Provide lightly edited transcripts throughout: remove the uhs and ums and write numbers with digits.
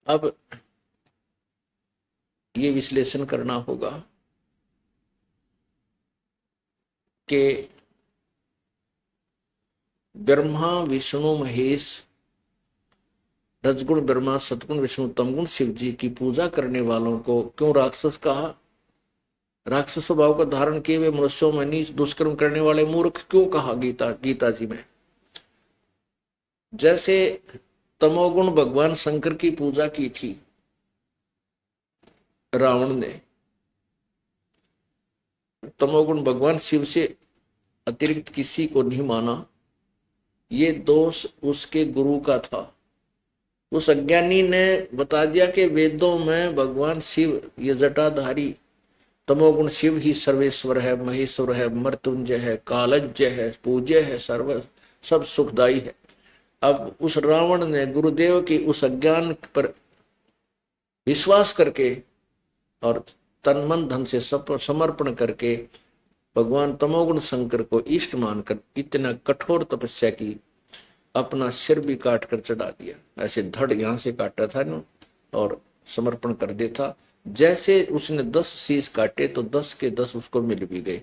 अब ये विश्लेषण करना होगा कि ब्रह्मा विष्णु महेश, रजगुण ब्रह्मा सतगुण विष्णु तमगुण शिव जी की पूजा करने वालों को क्यों राक्षस कहा? राक्षस स्वभाव को धारण किए हुए मनुष्यों में नीच दुष्कर्म करने वाले मूर्ख क्यों कहा गीता जी में? जैसे तमोगुण भगवान शंकर की पूजा की थी रावण ने, तमोगुण भगवान शिव से अतिरिक्त किसी को नहीं माना, ये दोष उसके गुरु का था। उस अज्ञानी ने बता दिया कि वेदों में भगवान शिव ये जटाधारी तमोगुण शिव ही सर्वेश्वर है, महेश्वर है, मृत्युंजय है, कालज्य है, पूज्य है, सर्व सब सुखदाई है। अब उस रावण ने गुरुदेव की उस अज्ञान पर विश्वास करके और तन मन धन से समर्पण करके भगवान तमोगुण शंकर को इष्ट मानकर इतना कठोर तपस्या की, अपना सिर भी काट कर चढ़ा दिया। ऐसे धड़ यहां से काटा था ना और समर्पण कर देता। जैसे उसने 10 शीश काटे तो 10 के 10 उसको मिल भी गए।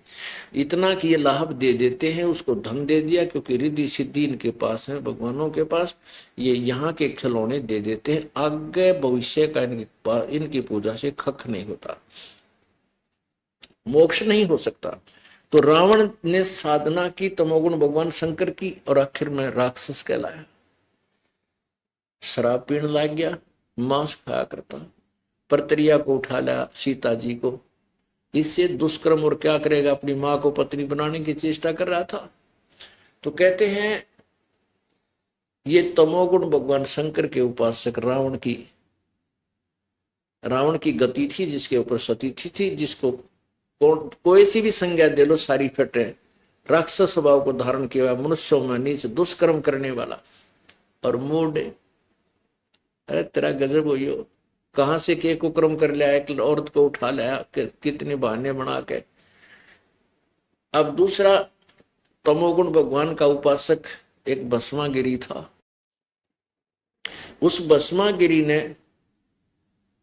इतना कि ये लाभ दे देते हैं, उसको धन दे दिया, क्योंकि रिद्धि सिद्धि इनके पास है, भगवानों के पास। ये यहाँ के खिलौने दे देते हैं, आगे भविष्य का इनकी पूजा से खख नहीं होता, मोक्ष नहीं हो सकता। तो रावण ने साधना की तमोगुण भगवान शंकर की और आखिर में राक्षस कहलाया। शराब पीने लग गया, मांस खाया करता, परतरिया को उठा लिया सीता जी को, इससे दुष्कर्म और क्या करेगा, अपनी मां को पत्नी बनाने की चेष्टा कर रहा था। तो कहते हैं ये तमोगुण भगवान शंकर के उपासक रावण की गति थी, जिसके ऊपर सती थी, जिसको कोई सी भी संज्ञा दे लो सारी फटे। राक्षस स्वभाव को धारण किया, मनुष्यों में नीच दुष्कर्म करने वाला और मूड। अरे तेरा गजब हो, कहां से के कुकर्म कर लिया, एक औरत को उठा लिया, कितने बहाने बना के। अब दूसरा तमोगुण भगवान का उपासक एक भस्मागिरी था। उस भस्मागिरी ने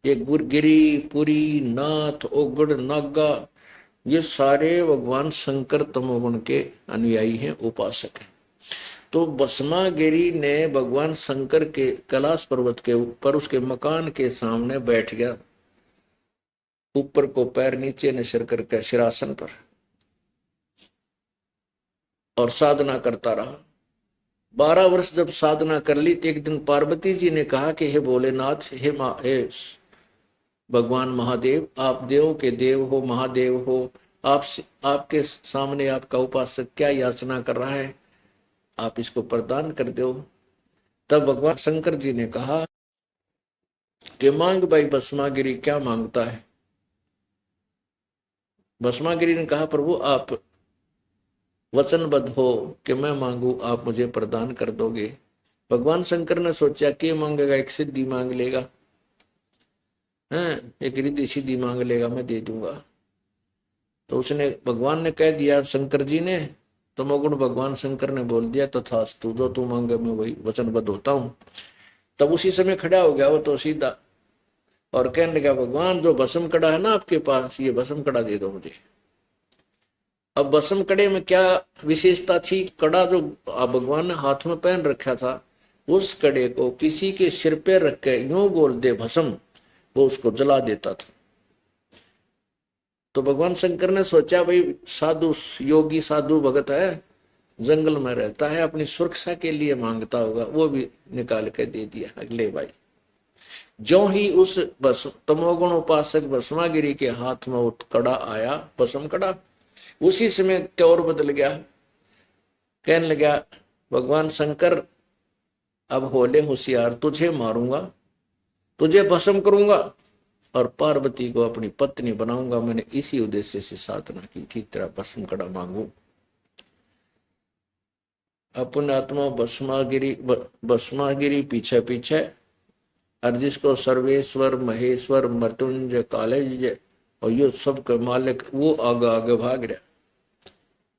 ये गिरी पुरी नाथ ओगड़ नागा, ये सारे भगवान शंकर तमोगुण के अनुयायी हैं, उपासक हैं। तो भस्मागिरी ने भगवान शंकर के कैलाश पर्वत के ऊपर उसके मकान के सामने बैठ गया, ऊपर को पैर नीचे ने सिर करके सिरासन पर, और साधना करता रहा। 12 वर्ष जब साधना कर ली तो एक दिन पार्वती जी ने कहा कि हे भोलेनाथ, हे भगवान महादेव, आप देव के देव हो, महादेव हो, आप आपके सामने आपका उपासक क्या याचना कर रहा है, आप इसको प्रदान कर दो। तब भगवान शंकर जी ने कहा कि मांग भाई भस्मागिरी, क्या मांगता है? भस्मागिरी ने कहा प्रभु आप वचनबद्ध हो कि मैं मांगू आप मुझे प्रदान कर दोगे। भगवान शंकर ने सोचा कि मांगेगा, एक सिद्धि मांग लेगा, एक रिद्धि सिद्धि मांग लेगा, मैं दे दूंगा। तो उसने भगवान ने कह दिया, शंकर जी ने, तमोगुण भगवान शंकर ने बोल दिया तथास्तु, जो तू मांगे मैं वही वचनबद्ध होता हूं। तब उसी समय खड़ा हो गया वो तो सीधा, और कहने लगा भगवान जो भस्म कड़ा है ना आपके पास, ये भस्म कड़ा दे दो मुझे। अब भस्म कड़े में क्या विशेषता थी? कड़ा जो भगवान ने हाथ में पहन रखा था, उस कड़े को किसी के सिर पे रख के यूं बोल दे भस्म, वो उसको जला देता था। तो भगवान शंकर ने सोचा भाई साधु योगी साधु भगत है, जंगल में रहता है, अपनी सुरक्षा के लिए मांगता होगा, वो भी निकाल के दे दिया अगले भाई। जो ही उस तमोगुण उपासक भस्मागिरी के हाथ में वो कड़ा आया, भस्म कड़ा, उसी समय त्योर बदल गया। कहने लगा भगवान शंकर अब होले होशियार, तुझे मारूंगा, तुझे भस्म करूंगा और पार्वती को अपनी पत्नी बनाऊंगा। मैंने इसी उद्देश्य से साधना की थी, तेरा भस्म कड़ा मांगू। अपन आत्मा भस्मागिरी पीछे पीछे, और जिसको सर्वेश्वर महेश्वर मृत्युंजय कालज्य और ये सब का मालिक, वो आगे आगे भाग रहा,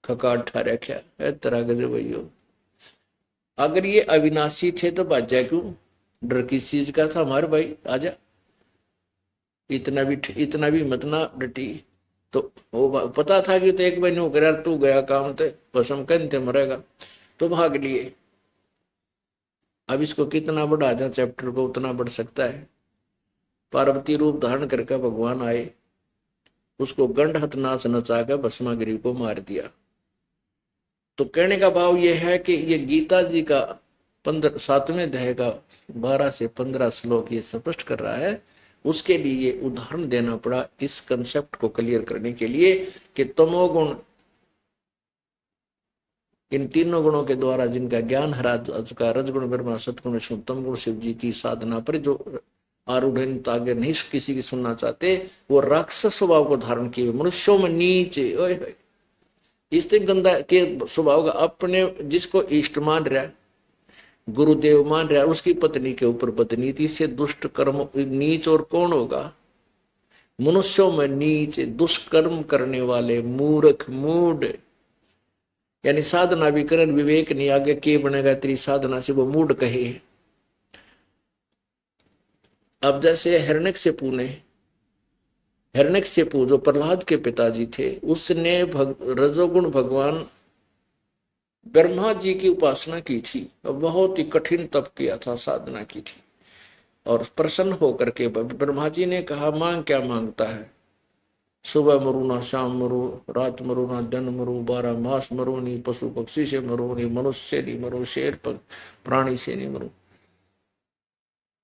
खकाट ठा रखा है तरह गजब भैया। अगर ये अविनाशी थे तो बाजा क्यों? डर किस चीज का था हमारे भाई, आजा, इतना भी मत ना डटी। तो वो पता था कि तो एक महीने हो गया, तू गया काम थे, बस हम कहते मरेगा, तो भाग लिए। अब इसको कितना बढ़ा जाए चैप्टर को, उतना बढ़ सकता है। पार्वती रूप धारण करके भगवान आए, उसको गंड हथ नाच नचा कर भस्मागिरी को मार दिया। तो कहने का भाव यह है कि ये गीता जी का 7वें अध्याय का 12 से 15 श्लोक ये स्पष्ट कर रहा है। उसके लिए ये उदाहरण देना पड़ा इस कंसेप्ट को क्लियर करने के लिए कि तमोगुण, इन तीनों गुणों के द्वारा जिनका ज्ञान हरा चुका, रजगुण ब्रह्मा, सतगुण विष्णु, तमगुण शिव जी की साधना पर जो आरूढ़ आगे नहीं किसी की सुनना चाहते, वो राक्षस स्वभाव को धारण किए मनुष्यों में नीचे, ओए इस तरह गंदा के स्वभाव का, अपने जिसको इष्ट मान रहा, गुरुदेव मान रहा, उसकी पत्नी के ऊपर बदनीति से दुष्ट कर्म, नीच और कौन होगा? मनुष्यों में नीच दुष्कर्म करने वाले मूर्ख मूड, यानी साधना भी करन विवेक नहीं, आगे के बनेगा तेरी साधना से, वो मूड कहे। अब जैसे हिरण्यकशिपु जो प्रहलाद के पिताजी थे, उसने रजोगुण भगवान ब्रह्मा जी की उपासना की थी और बहुत ही कठिन तप किया था, साधना की थी, और प्रसन्न होकर के ब्रह्मा जी ने कहा मांग क्या मांगता है? सुबह मरू ना शाम मरू, रात मरू ना दिन मरू, 12 मास मरू नहीं, पशु पक्षी से मरू नहीं, मनुष्य से नहीं मरू, शेर प्राणी से नहीं मरू।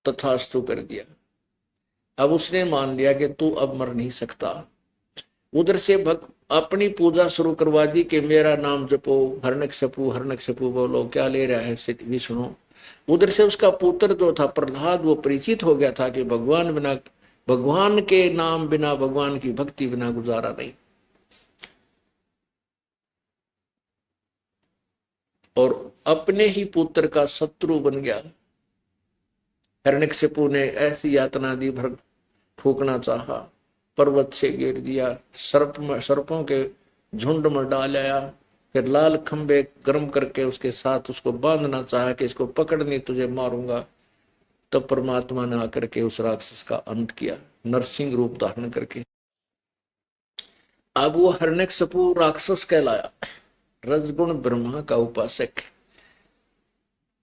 तथास्तु कर दिया। अब उसने मान लिया कि तू अब मर नहीं सकता। उधर से अपनी पूजा शुरू करवा दी कि मेरा नाम जपो, हरनकशपु बोलो, क्या ले रहा है विष्णु। उधर से उसका पुत्र जो था प्रहलाद, वो परिचित हो गया था कि भगवान के नाम बिना, भगवान की भक्ति बिना गुजारा नहीं। और अपने ही पुत्र का शत्रु बन गया। हिरण्यकशिपु ने ऐसी यातना दी, भर फूकना चाहा, पर्वत से गिर दिया, सर्पों के झुंड में डाल आया, फिर लाल खंबे गर्म करके उसके साथ उसको बांधना चाहा कि इसको पकड़नी, तुझे मारूंगा। तब तो परमात्मा ने आकर के उस राक्षस का अंत किया, नरसिंह रूप धारण करके। अब वो हिरण्यकशिपु राक्षस कहलाया, रजगुण ब्रह्मा का उपासक,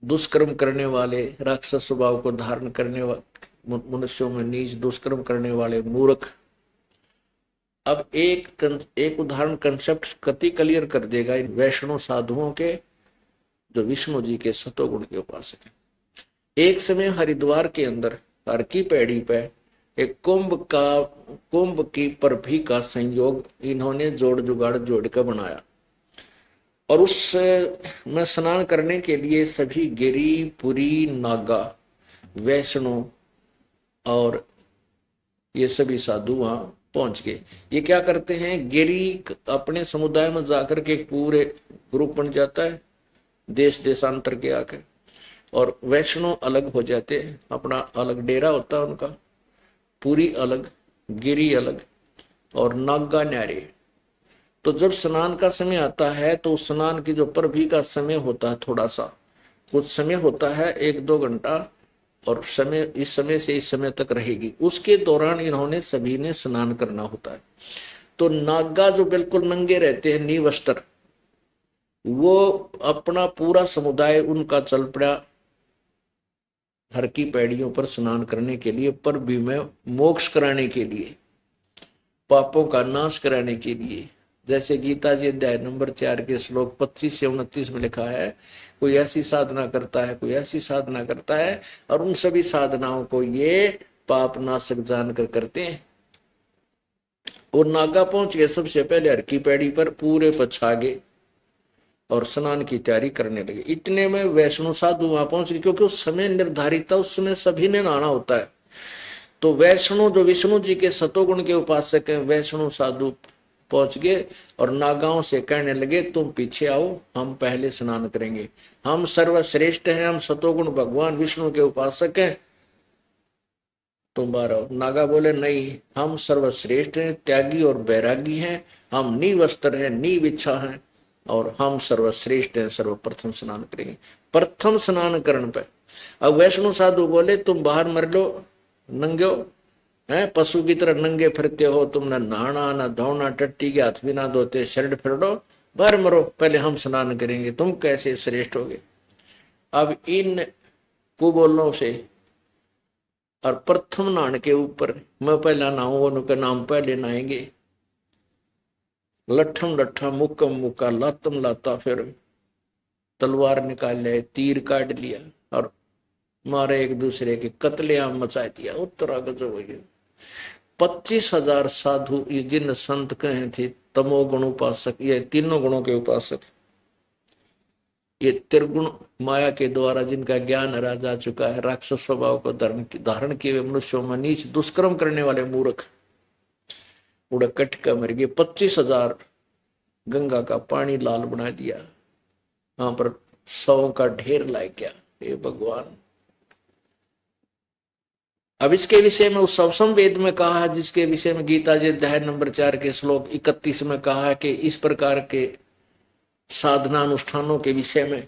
दुष्कर्म करने वाले, राक्षस स्वभाव को धारण करने वाले, मनुष्यों में नीच दुष्कर्म करने वाले मूर्ख। अब एक उदाहरण कंसेप्ट कति क्लियर कर देगा इन वैष्णव साधुओं के, जो विष्णु जी के सतोगुण के उपासक हैं। एक समय हरिद्वार के अंदर हर की पैड़ी पे एक कुंभ की परभी का संयोग इन्होंने जोड़ जुगाड़ जोड़ कर बनाया, और उस में स्नान करने के लिए सभी गिरी, पुरी, नागा, वैष्णव और ये सभी साधु वहां पहुंच गए। ये क्या करते हैं, गिरी अपने समुदाय में जाकर के पूरे ग्रुप बन जाता है, देश देशांतर के आकर, और वैष्णव अलग हो जाते हैं, अपना अलग डेरा होता है उनका, पूरी अलग, गिरी अलग, और नागा न्यारे। तो जब स्नान का समय आता है तो स्नान की जो परभी का समय होता है, थोड़ा सा कुछ समय होता है, 1-2 घंटा, और समय इस समय से इस समय तक रहेगी, उसके दौरान इन्होंने सभी ने स्नान करना होता है। तो नागा जो बिल्कुल नंगे रहते हैं, निवस्त्र, वो अपना पूरा समुदाय उनका चल पड़ा हर की पैड़ियों पर स्नान करने के लिए, परभी में मोक्ष कराने के लिए, पापों का नाश कराने के लिए। जैसे गीता जी अध्याय नंबर 4 के श्लोक 25 से 29 में लिखा है, कोई ऐसी साधना करता है, कोई ऐसी साधना करता है, और उन सभी साधनाओं को ये पाप नाशक जानकर करते हैं। और नागा पहुंच गए सबसे पहले हर की पैड़ी पर, पूरे पछागे और स्नान की तैयारी करने लगे। इतने में वैष्णव साधु वहां पहुंच गए, क्योंकि उस समय निर्धारित था, उस समय सभी ने नहाना होता है। तो वैष्णव जो विष्णु जी के सतोगुण के उपासक हैं, वैष्णव साधु पहुंच गए और नागाओं से कहने लगे, तुम पीछे आओ, हम पहले स्नान करेंगे, हम सर्वश्रेष्ठ हैं, हम सतोगुण भगवान विष्णु के उपासक हैं, तुम बाहर आओ। नागा बोले नहीं, हम सर्वश्रेष्ठ हैं, त्यागी और बैरागी हैं, हम नी वस्त्र हैं, नी विच्छा हैं, और हम सर्वश्रेष्ठ हैं, सर्वप्रथम स्नान करेंगे। प्रथम स्नान करण पे अब वैष्णो साधु बोले तुम बाहर मर लो नंगे हो, हैं पशु की तरह नंगे फिरते हो, तुम न नहाना न धोना, टट्टी के हाथ भी ना धोते, शरीर फिरो, बाहर मरो, पहले हम स्नान करेंगे, तुम कैसे श्रेष्ठ होगे। अब इन कुबोलों से और प्रथम नहान के ऊपर मैं पहला नहाऊं, उनके नाम पहले नहाएंगे। लठम लठा मुक्कम मुक्का लातम लाता, फिर तलवार निकाल लिया, तीर काट लिया और मारे एक दूसरे के कत्लेआम मचा दिया। उत्तरा गजब हो गया। 25,000 साधु ये जिन संत कहे थे तमोगुण उपासक, ये तीनों गुणों के उपासक, ये त्रिगुण माया के द्वारा जिनका ज्ञान हरा जा चुका है, राक्षस स्वभाव को धारण किए हुए मनुष्यों में नीच दुष्कर्म करने वाले मूर्ख उड़ा कट का मर गए। 25,000 गंगा का पानी लाल बना दिया, वहां पर 100 का ढेर लाए क्या। हे भगवान, अब इसके विषय में उस सवसम वेद में कहा है, जिसके विषय में गीता जी अध्याय नंबर 4 के श्लोक 31 में कहा है कि इस प्रकार के साधना अनुष्ठानों के विषय में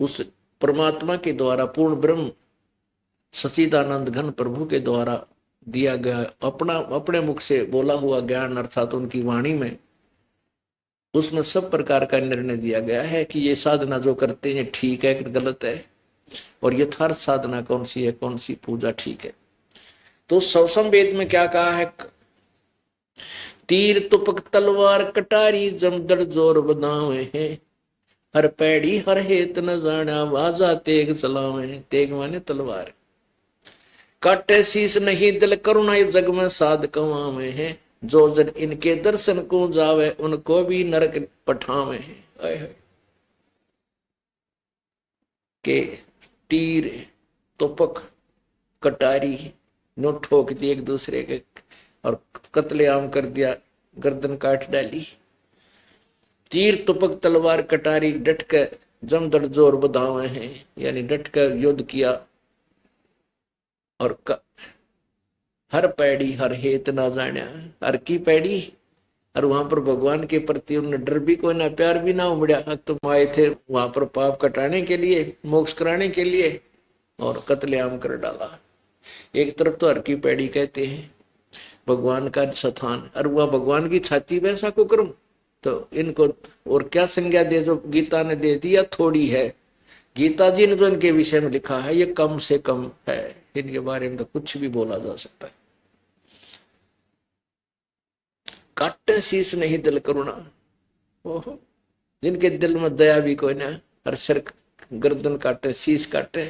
उस परमात्मा के द्वारा पूर्ण ब्रह्म सच्चिदानंद घन प्रभु के द्वारा दिया गया अपने मुख से बोला हुआ ज्ञान अर्थात उनकी वाणी में, उसमें सब प्रकार का निर्णय दिया गया है कि ये साधना जो करते हैं ठीक है कि गलत है, और यथार्थ साधना कौन सी है, कौन सी पूजा ठीक है। तो सवसम वेद में क्या कहा है, तीर तुपक तलवार कटारी जमदड़ जोर बदावे हैं, हर पैड़ी हर हेत न जाना वाजा तेग चलावे। तेग माने तलवार। काटे शीस नहीं दिल करुणा जग में साध कमावे हैं, जो जन इनके दर्शन को जावे उनको भी नरक पठावे हैं। के तीर तुपक कटारी नो ठोक दी एक दूसरे के और कत्लेआम कर दिया, गर्दन काट डाली। तीर तुपक तलवार कटारी डट कर जमदड़ जोर बधावे हैं, यानी डट कर युद्ध किया। और हर पैड़ी हर हेत ना जाना, हर की पैड़ी, और वहां पर भगवान के प्रति उन्हें डर भी कोई ना, प्यार भी ना उमड़ा। तुम आए थे वहां पर पाप कटाने के लिए, मोक्ष कराने के लिए, और कत्लेआम कर डाला। एक तरफ तो हर की पैड़ी कहते हैं भगवान का स्थान, और वह भगवान की छाती में ऐसा कुकर्म, तो इनको और क्या संज्ञा दे जो गीता ने दे दी या थोड़ी है। गीता जी ने जो इनके विषय में लिखा है ये कम से कम है, इनके बारे में तो कुछ भी बोला जा सकता है। काटे शीश नहीं दिल करुणा, ओहो, जिनके दिल में दया भी कोई ना, हर सिर गर्दन काटे शीश काटे।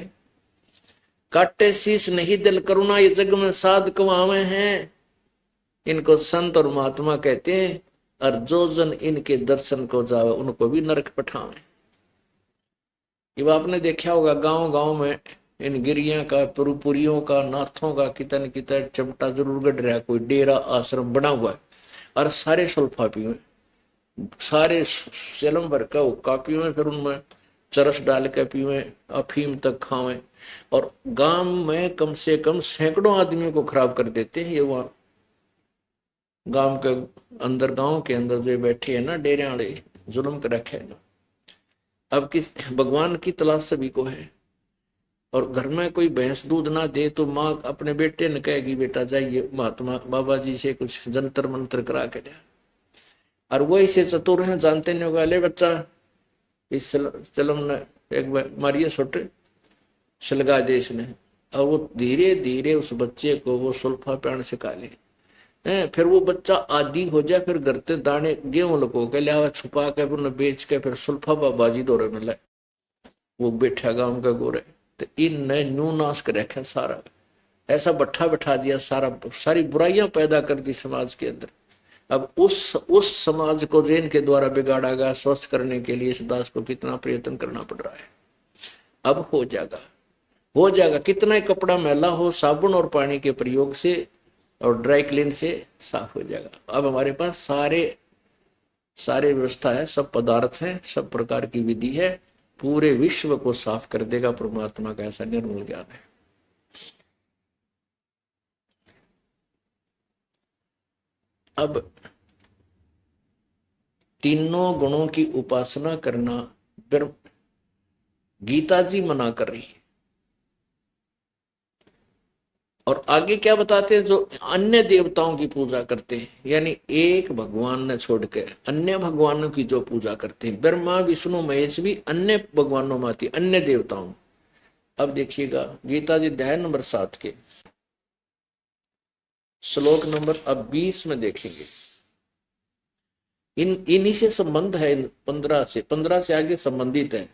काटे शीश नहीं दिल करुणा ये जग में साध कमावे हैं, इनको संत और महात्मा कहते हैं, और जो जन इनके दर्शन को जावे उनको भी नरक पठावे। ये आपने देखा होगा गांव गांव में इन गिरिया का, पुरियों का, नाथों का कितन कितन चमटा जरूर गढ़ रहा, कोई डेरा आश्रम बना हुआ है, और सारे सुल्फा पीवे, सारे सेलम भर का हुक्का पीवे, फिर उनमें चरस डाल के पीवे, अफीम तक खावे, और गांव में कम से कम सैकड़ों आदमियों को खराब कर देते हैं। ये वहां गांव के अंदर, गांव के अंदर जो बैठे हैं ना डेरे वाले, जुल्म कर रखे है ना। अब किस भगवान की तलाश सभी को है, और घर में कोई भैंस दूध ना दे तो माँ अपने बेटे ने कहेगी बेटा जाइए महात्मा बाबा जी से कुछ जंतर मंत्र करा के लिया, और वो इसे चतुर हैं, जानते नहीं होगा, ले बच्चा इस चलम ने एक बार मारिए छोटे शलगा दे इसने, और वो धीरे धीरे उस बच्चे को वो सुल्फा पैण सिखा ले। फिर वो बच्चा आदि हो जाए, फिर घर ते दाने गेहूं लको के लिया छुपा के फिर बेच के फिर सुल्फा बाबाजी दौरे में लाए, वो बैठा गांव का गोरे, तो इन ने न्यू नाश कर रखा सारा, ऐसा बट्ठा बैठा दिया, सारी बुराइयां पैदा कर दी समाज के अंदर। अब उस समाज को रेन के द्वारा बिगाड़ा गया, स्वस्थ करने के लिए इस दास को कितना प्रयत्न करना पड़ रहा है। अब हो जाएगा, हो जाएगा, कितना ही कपड़ा मैला हो साबुन और पानी के प्रयोग से और ड्राई क्लीन से साफ हो जाएगा। अब हमारे पास सारे व्यवस्था है, सब पदार्थ है, सब प्रकार की विधि है, पूरे विश्व को साफ कर देगा परमात्मा का ऐसा निर्मल ज्ञान है। अब तीनों गुणों की उपासना करना, गीता जी मना कर रही है। और आगे क्या बताते हैं, जो अन्य देवताओं की पूजा करते हैं, यानी एक भगवान ने छोड़ के अन्य भगवानों की जो पूजा करते हैं, ब्रह्मा विष्णु महेश भी अन्य भगवानों में आती, अन्य देवताओं। अब देखिएगा गीता जी अध्याय नंबर 7 के श्लोक नंबर अब 20 में देखेंगे। इन्हीं से संबंध है, 15 से आगे संबंधित है।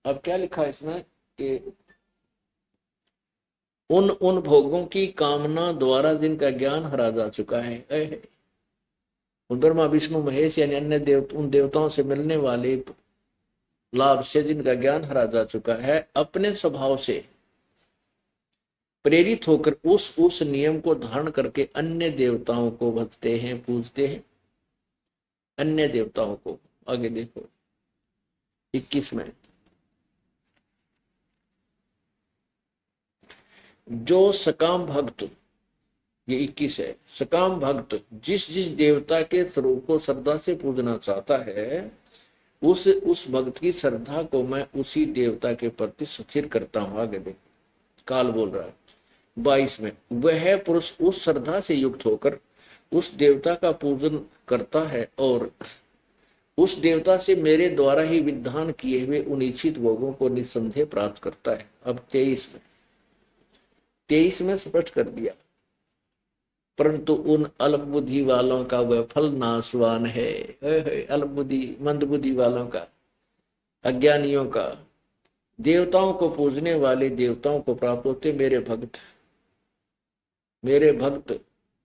अब क्या लिखा है इसमें कि उन उन भोगों की कामना द्वारा जिनका ज्ञान हरा जा चुका है, ब्रह्मा विष्णु महेश यानी अन्य उन देवताओं से मिलने वाले लाभ से जिनका ज्ञान हरा जा चुका है, अपने स्वभाव से प्रेरित होकर उस नियम को धारण करके अन्य देवताओं को भजते हैं, पूजते हैं। अन्य देवताओं को आगे देखो 21 में, जो सकाम भक्त, ये 21 है, सकाम भक्त जिस जिस देवता के स्वरूप को श्रद्धा से पूजना चाहता है, उस भक्त की श्रद्धा को मैं उसी देवता के प्रति स्थिर करता हूं। आगे देख काल बोल रहा है 22 में, वह पुरुष उस श्रद्धा से युक्त होकर उस देवता का पूजन करता है और उस देवता से मेरे द्वारा ही विधान किए हुए उन इच्छित भोगों को निसंदेह प्राप्त करता है। अब 23 में स्पष्ट कर दिया, परंतु उन अल्प बुद्धि वालों का वह फल नाशवान है। अल्प बुद्धि मंद बुद्धि वालों का, अज्ञानियों का, देवताओं को पूजने वाले देवताओं को प्राप्त होते, मेरे भक्त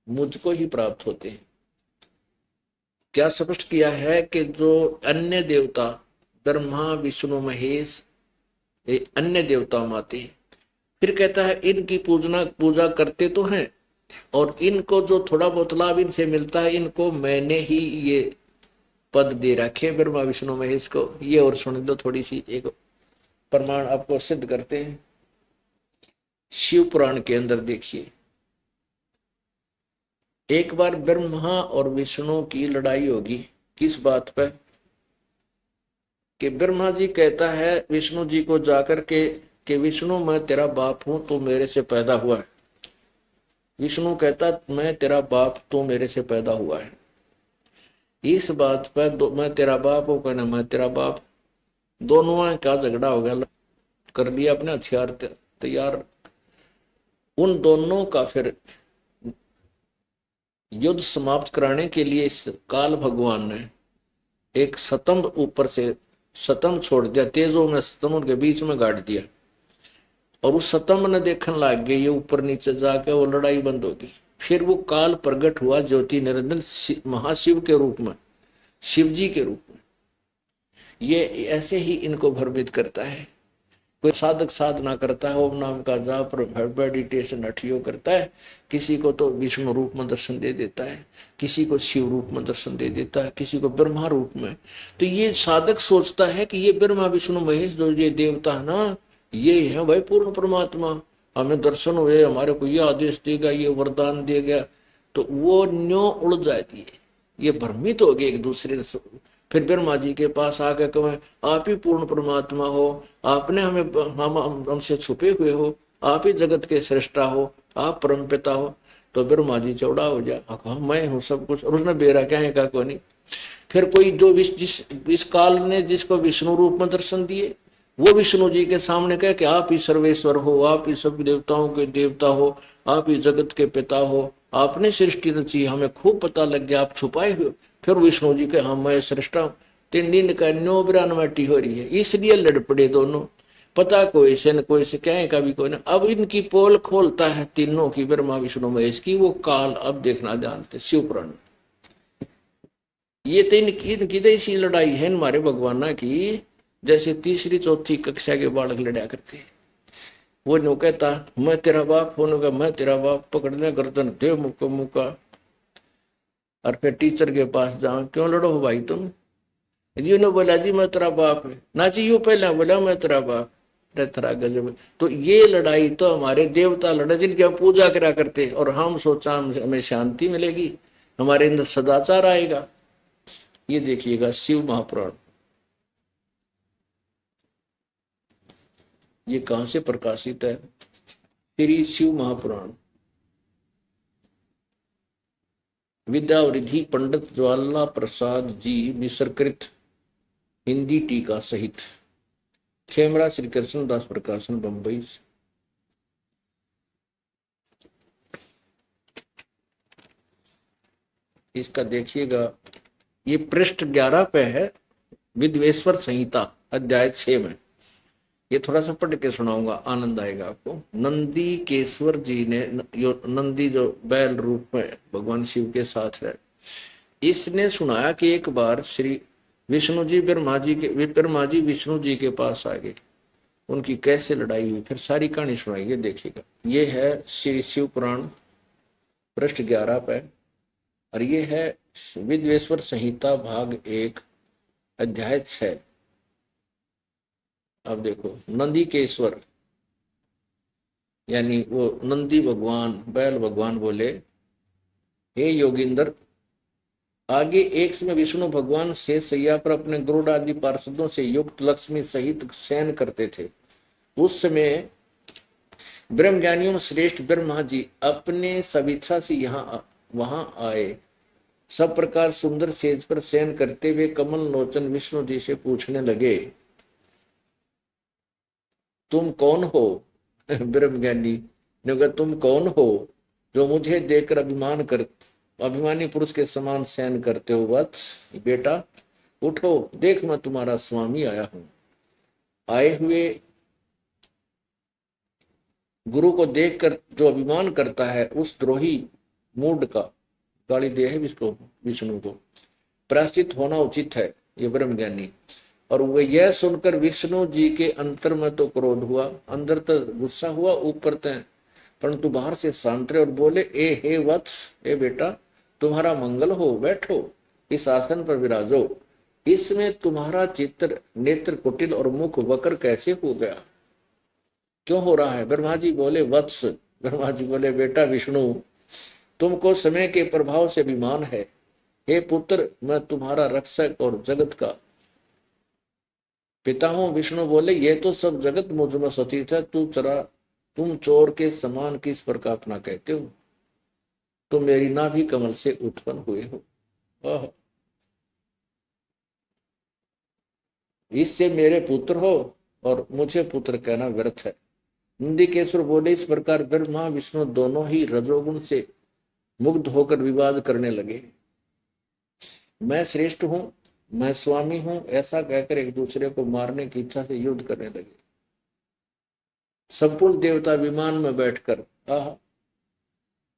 मुझको ही प्राप्त होते हैं। क्या स्पष्ट किया है कि जो अन्य देवता ब्रह्मा विष्णु महेश अन्य देवताओं में आते हैं, फिर कहता है इनकी पूजा करते तो हैं, और इनको जो थोड़ा बहुत लाभ इनसे मिलता है, इनको मैंने ही ये पद दे रखे ब्रह्मा विष्णु महेश को। ये और सुन दो थोड़ी सी, एक प्रमाण आपको सिद्ध करते हैं। शिव पुराण के अंदर देखिए, एक बार ब्रह्मा और विष्णु की लड़ाई होगी। किस बात पर? कि ब्रह्मा जी कहता है विष्णु जी को जाकर के कि विष्णु मैं तेरा बाप हूं, तू मेरे से पैदा हुआ है। विष्णु कहता मैं तेरा बाप, तू मेरे से पैदा हुआ है। इस बात पर मैं तेरा बाप हूं, कहना मैं तेरा बाप, दोनों का झगड़ा हो गया, कर लिया अपने हथियार तैयार। उन दोनों का फिर युद्ध समाप्त कराने के लिए इस काल भगवान ने एक स्तंभ ऊपर से स्तंभ छोड़ दिया, तेजों में स्तंभ उनके बीच में गाड़ दिया, और उस स्तंभ ने देखने लग गए, ये ऊपर नीचे जाके वो लड़ाई बंद होगी। फिर वो काल प्रकट हुआ ज्योति निरंजन महाशिव के रूप में, शिव जी के रूप में। ये ऐसे ही इनको भ्रमित करता है। कोई साधक साधना करता है, ओम नाम का जाप मेडिटेशन अठियो करता है, किसी को तो विष्णु रूप में दर्शन दे देता है, किसी को शिव रूप में दर्शन दे देता है, किसी को ब्रह्मा रूप में। तो ये साधक सोचता है कि ये ब्रह्मा विष्णु महेश जो ये देवता है ना, ये है भाई पूर्ण परमात्मा, हमें दर्शन हुए, हमारे को ये आदेश देगा, ये वरदान देगा। तो वो न्यो उड़ जाती है, ये भ्रमित हो गए एक दूसरे से। फिर ब्रह्मा जी के पास आकर कहें आप ही पूर्ण परमात्मा हो, आपने हमसे छुपे हुए हो, आप ही जगत के श्रेष्ठा हो, आप परम पिता हो। तो ब्रह्मा जी चौड़ा हो जाए, मैं हूँ सब कुछ, और उसने बेरा क्या है को नहीं। फिर कोई जो इस काल ने जिसको विष्णु रूप में दर्शन दिए, वो विष्णु जी के सामने कहे कि आप ही सर्वेश्वर हो, आप ही सब देवताओं के देवता हो, आप ही जगत के पिता हो, आपने सृष्टि रची, हमें खूब पता लग गया, आप छुपाए हुए। फिर विष्णु जी के हम मैं सृष्टा हूं। 3 दिन का न्यो बिरानवाटी हो रही है, इसलिए लड़ पड़े दोनों। पता कोई से न कोई से कहे कभी कोई ना। अब इनकी पोल खोलता है तीनों की, ब्रह्मा विष्णु महेश की, वो काल। अब देखना जानते शिव पुराण, ये 3 इनकी ऐसी लड़ाई है हमारे भगवाना की, जैसे तीसरी चौथी कक्षा के बालक लड़ा करते। वो नो कहता मैं तेरा बाप, होने का मैं तेरा बाप, पकड़ने गर्दन दे मुक्का मुक्का। और फिर टीचर के पास जाओ, क्यों लड़ो हो भाई तुम? जी ने बोला जी मैं तेरा बाप है ना, जी यू पहले बोला मैं तेरा बाप। तेरा गजब। तो ये लड़ाई तो हमारे देवता लड़े जिनकी हम पूजा करा करते, और हम सोचा हमें शांति मिलेगी, हमारे अंदर सदाचार आएगा। ये देखिएगा शिव महापुराण। ये कहां से प्रकाशित है? श्री शिव महापुराण, विद्यावृद्धि पंडित ज्वाला प्रसाद जी मिश्रकृत हिंदी टीका सहित, खेमरा श्री कृष्ण दास प्रकाशन बंबई। इसका देखिएगा, ये पृष्ठ 11 पे है, विद्वेश्वर संहिता अध्याय 6 में। ये थोड़ा सा पढ़ के सुनाऊंगा, आनंद आएगा आपको। नंदी केश्वर जी ने, नंदी जो बैल रूप में भगवान शिव के साथ है, इसने सुनाया कि एक बार श्री विष्णु जी ब्रह्मा जी विष्णु जी के पास आ गए, उनकी कैसे लड़ाई हुई, फिर सारी कहानी सुनाइए, देखिएगा। ये है श्री शिव पुराण पृष्ठ 11 पे, और ये है विद्वेश्वर संहिता भाग 1 अध्याय 6। अब देखो, नंदी केश्वर यानी वो नंदी भगवान, बैल भगवान बोले, हे योगिंदर, आगे एक समय विष्णु भगवान शेषशैया पर अपने गरुड़ आदि पार्षदों से युक्त लक्ष्मी सहित शयन करते थे। उस समय ब्रह्मज्ञानियों श्रेष्ठ ब्रह्मा जी अपने स्वेच्छा से वहां आए। सब प्रकार सुंदर सेज पर शयन करते हुए कमल लोचन विष्णु जी से पूछने लगे, तुम कौन हो? ब्रह्मज्ञानी ने कहा, तुम कौन हो जो मुझे देखकर अभिमानी पुरुष के समान शयन करते हो? वत्स, बेटा उठो, देख मैं तुम्हारा स्वामी आया हूं। आए हुए गुरु को देखकर जो अभिमान करता है, उस द्रोही मूड का गाली दे है विष्णु को, प्रायश्चित होना उचित है, ये ब्रह्मज्ञानी। और वह यह सुनकर विष्णु जी के अंतर में तो क्रोध हुआ, अंदर तो गुस्सा हुआ, ऊपर तय, परंतु बाहर से शांत रहे और बोले, ए हे वत्स, ए बेटा, तुम्हारा मंगल हो, बैठो, इस आसन पर विराजो। इसमें तुम्हारा चित्र नेत्र कुटिल और मुख वक्र कैसे हो गया, क्यों हो रहा है? ब्रह्मा जी बोले, वत्स, ब्रह्मा जी बोले, बेटा विष्णु, तुमको समय के प्रभाव से अभिमान है। हे पुत्र, मैं तुम्हारा रक्षक और जगत का पिता हूं। विष्णु बोले, ये तो सब जगत मुझ में सतीत है, तुम चोर के समान किस प्रकार अपना कहते हो? तुम मेरी नाभि कमल से उत्पन्न हुए हो, इससे मेरे पुत्र हो, और मुझे पुत्र कहना व्यर्थ है। नंदीकेश्वर बोले, इस प्रकार ब्रह्मा विष्णु दोनों ही रजोगुण से मुग्ध होकर विवाद करने लगे। मैं श्रेष्ठ हूं, मैं स्वामी हूं, ऐसा कहकर एक दूसरे को मारने की इच्छा से युद्ध करने लगे। संपूर्ण देवता विमान में बैठकर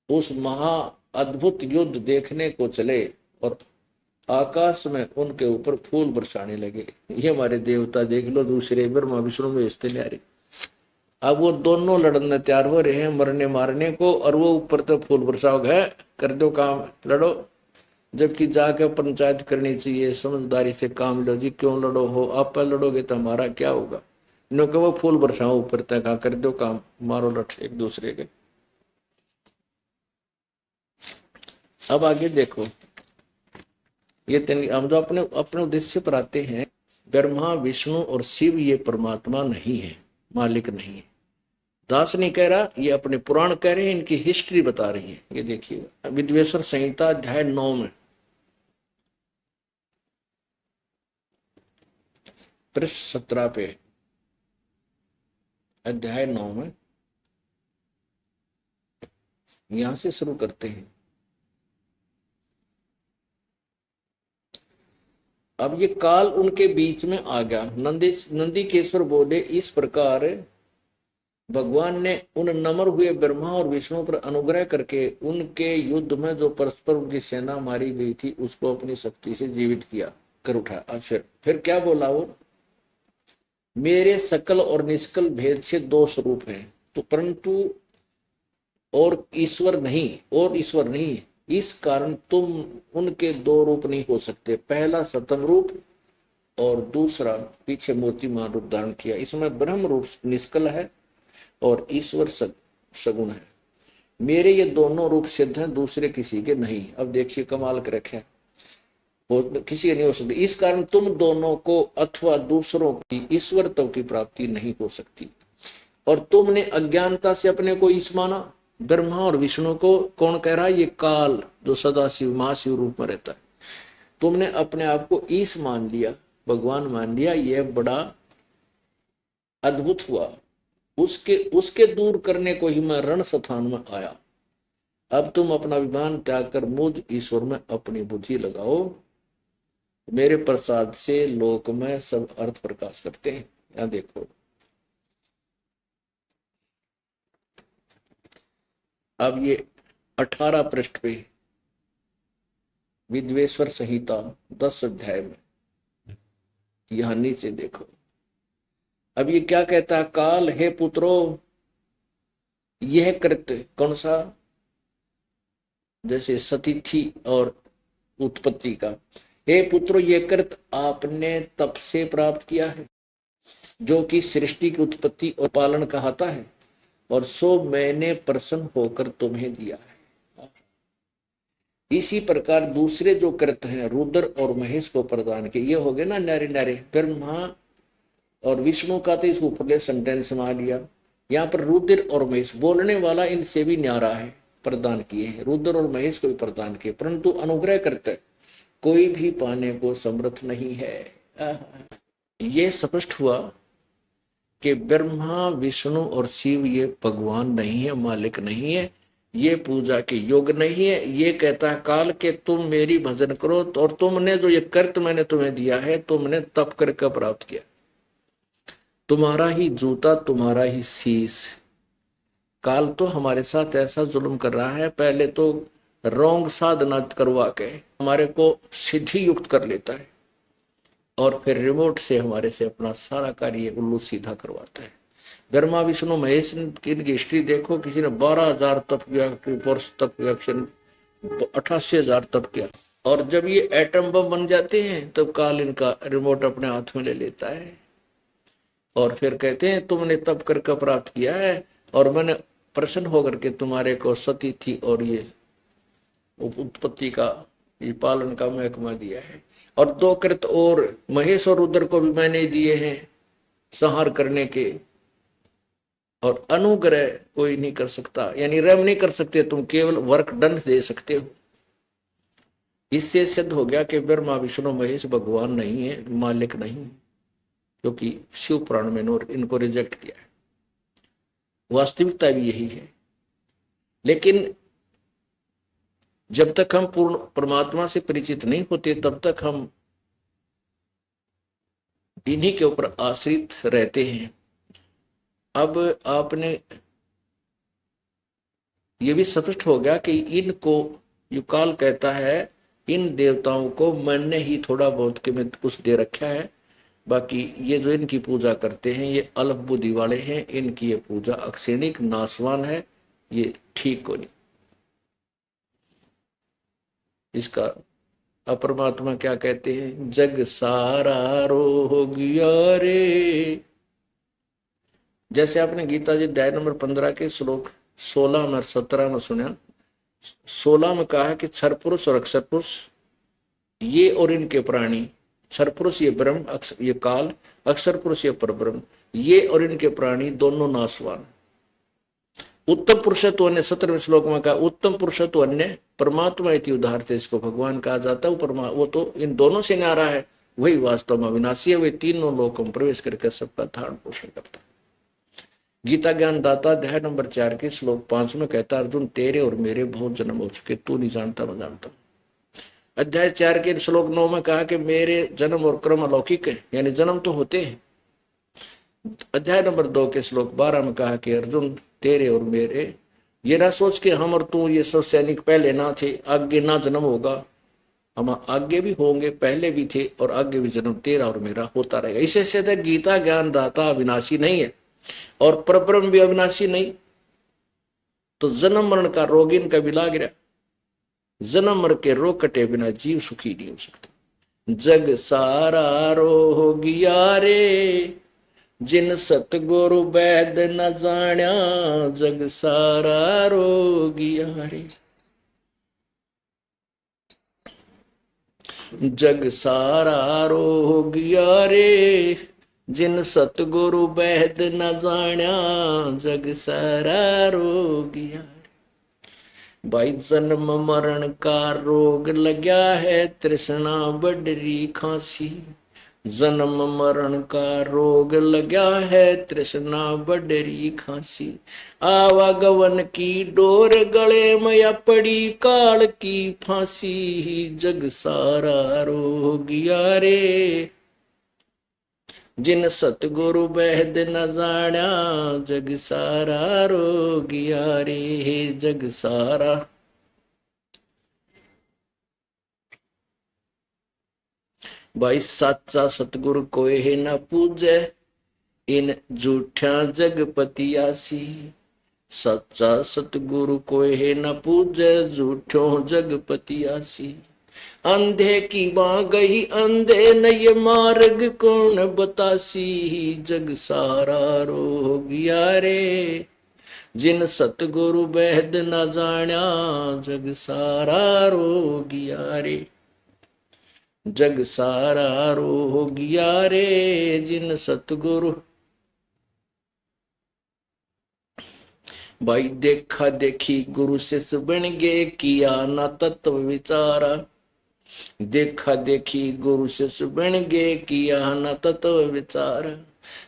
उस महा अद्भुत युद्ध देखने को चले और आकाश में उनके ऊपर फूल बरसाने लगे। ये हमारे देवता देख लो, दूसरे ब्रह्मा विष्णु में भेजते नहीं आ रहे। अब वो दोनों लड़ने तैयार हो रहे हैं, मरने मारने को, और वो ऊपर तो फूल बरसाओ है, कर दो काम, लड़ो। जबकि जाकर पंचायत करनी चाहिए, समझदारी से काम लो जी, क्यों लड़ो हो, आप पर लड़ोगे तो हमारा क्या होगा? नो कि वो फूल बरसाओ ऊपर तक, कर दो काम, मारो लठ एक दूसरे के। अब आगे देखो, ये हम जो अपने उद्देश्य पर आते हैं, ब्रह्मा विष्णु और शिव ये परमात्मा नहीं है, मालिक नहीं है। दास नहीं कह रहा, ये अपने पुराण कह रहे हैं, इनकी हिस्ट्री बता रही है। ये देखिए, विद्वेश्वर संहिता अध्याय 9 में पृष्ठ 17 पे, अध्याय 9 में यहां से शुरू करते हैं। अब ये काल उनके बीच में आ गया। नंदीकेश्वर बोले, इस प्रकार भगवान ने उन नम्र हुए ब्रह्मा और विष्णु पर अनुग्रह करके उनके युद्ध में जो परस्पर उनकी सेना मारी गई थी, उसको अपनी शक्ति से जीवित किया कर उठाया। फिर क्या बोला वो? मेरे सकल और निष्कल भेद से दो स्वरूप हैं, तो परंतु और ईश्वर नहीं, इस कारण तुम उनके दो रूप नहीं हो सकते। पहला सतम रूप और दूसरा पीछे मूर्तिमान रूप धारण किया। इसमें ब्रह्म रूप निष्कल है और ईश्वर सगुण है। मेरे ये दोनों रूप सिद्ध हैं, दूसरे किसी के नहीं। अब देखिए कमाल कर रखे, किसी के नहीं हो सकती। इस कारण तुम दोनों को अथवा दूसरों की ईश्वरत्व की प्राप्ति नहीं हो सकती। और तुमने अज्ञानता से अपने को ईश माना। ब्रह्मा और विष्णु को कौन कह रहा है? ये काल जो सदा शिव महाशिव रूप में रहता है। तुमने अपने आप को ईश मान लिया, भगवान मान लिया, यह बड़ा अद्भुत हुआ। उसके उसके दूर करने को ही मैं रण स्थान में आया। अब तुम अपना अभिमान त्याग कर मुझ ईश्वर में अपनी बुद्धि लगाओ। मेरे प्रसाद से लोक में सब अर्थ प्रकाश करते हैं। यहां देखो, अब ये 18 पृष्ठ पे विद्वेश्वर संहिता 10 अध्याय में यहां नीचे देखो। अब ये क्या कहता है? काल हे पुत्रो, यह कृत्य कौन सा? जैसे सतिथि और उत्पत्ति का। हे पुत्रो, यह कृत आपने तप से प्राप्त किया है, जो कि सृष्टि की उत्पत्ति और पालन कहता है, और सो मैंने प्रसन्न होकर तुम्हें दिया है। इसी प्रकार दूसरे जो कृत हैं, रुद्र और महेश को प्रदान किए। ये हो गए ना नारे नारे। ब्रह्मा और विष्णु का तो इस ऊपरले सेंटेंस में आ लिया। यहाँ पर रुद्र और महेश, बोलने वाला इनसे भी न्यारा है, प्रदान किए हैं। रुद्र और महेश को भी प्रदान किए, परंतु अनुग्रह करते कोई भी पाने को समर्थ नहीं है। ये स्पष्ट हुआ कि ब्रह्मा विष्णु और शिव ये भगवान नहीं है, मालिक नहीं है, ये पूजा के योग्य नहीं है। ये कहता है काल के तुम मेरी भजन करो, और तुमने जो ये कर्त मैंने तुम्हें दिया है, तुमने तप करके प्राप्त किया। तुम्हारा ही जूता, तुम्हारा ही शीश। काल तो हमारे साथ ऐसा जुल्म कर रहा है, पहले तो रोंग साधना करवा के हमारे को सिद्धि युक्त कर लेता है, और फिर रिमोट से हमारे से अपना सारा कार्य उल्लू सीधा करवाता है। ब्रह्मा विष्णु महेश की हिस्ट्री देखो, किसी ने 12,000 तप किया, वर्ष तप किया, 88,000 तप किया, और जब ये एटम बम बन जाते हैं तब काल इनका रिमोट अपने हाथ में ले लेता है, और फिर कहते हैं तुमने तप करके प्राप्त किया है, और मैंने प्रसन्न होकर के तुम्हारे को सती थी और ये उत्पत्ति का, ये पालन का महकमा दिया है। और 2 कृत और महेश और रुद्र को भी मैंने दिए हैं संहार करने के, और अनुग्रह कोई नहीं कर सकता, यानी रम नहीं कर सकते तुम, केवल वर्क डन दे सकते हो। इससे सिद्ध हो गया कि ब्रह्मा विष्णु महेश भगवान नहीं है, मालिक नहीं, क्योंकि शिव पुराण में इनको रिजेक्ट किया है। वास्तविकता भी यही है। लेकिन जब तक हम पूर्ण परमात्मा से परिचित नहीं होते, तब तक हम इन्हीं के ऊपर आश्रित रहते हैं। अब आपने ये भी स्पष्ट हो गया कि इनको युकाल कहता है, इन देवताओं को मैंने ही थोड़ा बहुत के में कुछ दे रखा है, बाकी ये जो इनकी पूजा करते हैं ये अल्प बुद्धि वाले हैं, इनकी ये पूजा अक्षणिक नाशवान है, ये ठीक को नहीं। इसका अपरमात्मा क्या कहते हैं? जग सारा रोगिया रे। जैसे आपने गीता जी अध्याय नंबर 15 के श्लोक 16 में 17 में सुना। 16 में कहा कि क्षर पुरुष और अक्षर पुरुष ये और इनके प्राणी, क्षर पुरुष ये ब्रह्म, ये काल, अक्षर पुरुष ये परब्रह्म, ये और इनके प्राणी दोनों नाशवान। उत्तम पुरुषत्व अन्य 17वें श्लोक में कहा, उत्तम पुरुषत्व अन्य परमात्मा इति उदाहरते, इसको भगवान कहा जाता है। वो तो इन दोनों से न्यारा है, वही वास्तव में अविनाशी है, वे तीनों लोकों में प्रवेश करके सबका धारण पोषण करता है। गीता ज्ञान दाता अध्याय नंबर 4 के श्लोक 5 में कहता, अर्जुन तेरे और मेरे बहुत जन्म हो चुके, तू नहीं जानता मैं जानता हूं। अध्याय 4 के श्लोक 9 में कहा कि मेरे जन्म और क्रम अलौकिक है, यानी जन्म तो होते हैं। अध्याय नंबर 2 के श्लोक 12 में कहा कि अर्जुन तेरे और मेरे, ये ना सोच के हम और तू ये सब सैनिक पहले ना थे, आगे ना जन्म होगा, हम आगे भी होंगे, पहले भी थे, और आगे भी जन्म तेरा और मेरा होता रहेगा। इसे से गीता ज्ञान दाता अविनाशी नहीं है, और परब्रह्म भी अविनाशी नहीं, तो जन्म मरण का रोग इनका भी लाग रहा। जन्म मर के रोग कटे बिना जीव सुखी नहीं हो सकता। जग सारा रोगिया रे, जिन सतगुरु वैद न जाण्या, जग सारा रोगिया रे। जग सारा रोगिया रे, जिन सतगुरु बैद न जाण्या जग सारा रोगिया। भाई जन्म मरण का रोग लग्या है तृष्णा बडरी खांसी। जन्म मरण का रोग लग्या है तृष्णा बडरी खांसी। आवागवन की डोर गले में पड़ी काल की फांसी। जग सारा रोगिया रे जिन सतगुरु बैद न जाण्या जग सारा रोगिया रे। जग सारा भाई साचा सतगुरु कोई है न पूजे इन झूठा जगपतियासी। सच्चा सतगुरु कोई है न पूजे झूठो जगपतियासी। अंधे की बाँ गई अंधे न ये मार्ग कौन बतासी। जग सारा रोगिया रे जिन सतगुरु बैद न जाण्या जग सारा रोगिया रे। जग सारा रोगिया रे जिन सतगुरु। भाई देखा देखी गुरु शिष्य बन गए किया ना तत्व विचारा। देखा देखी गुरु शिष्य बन गए किया ना तत्व विचारा।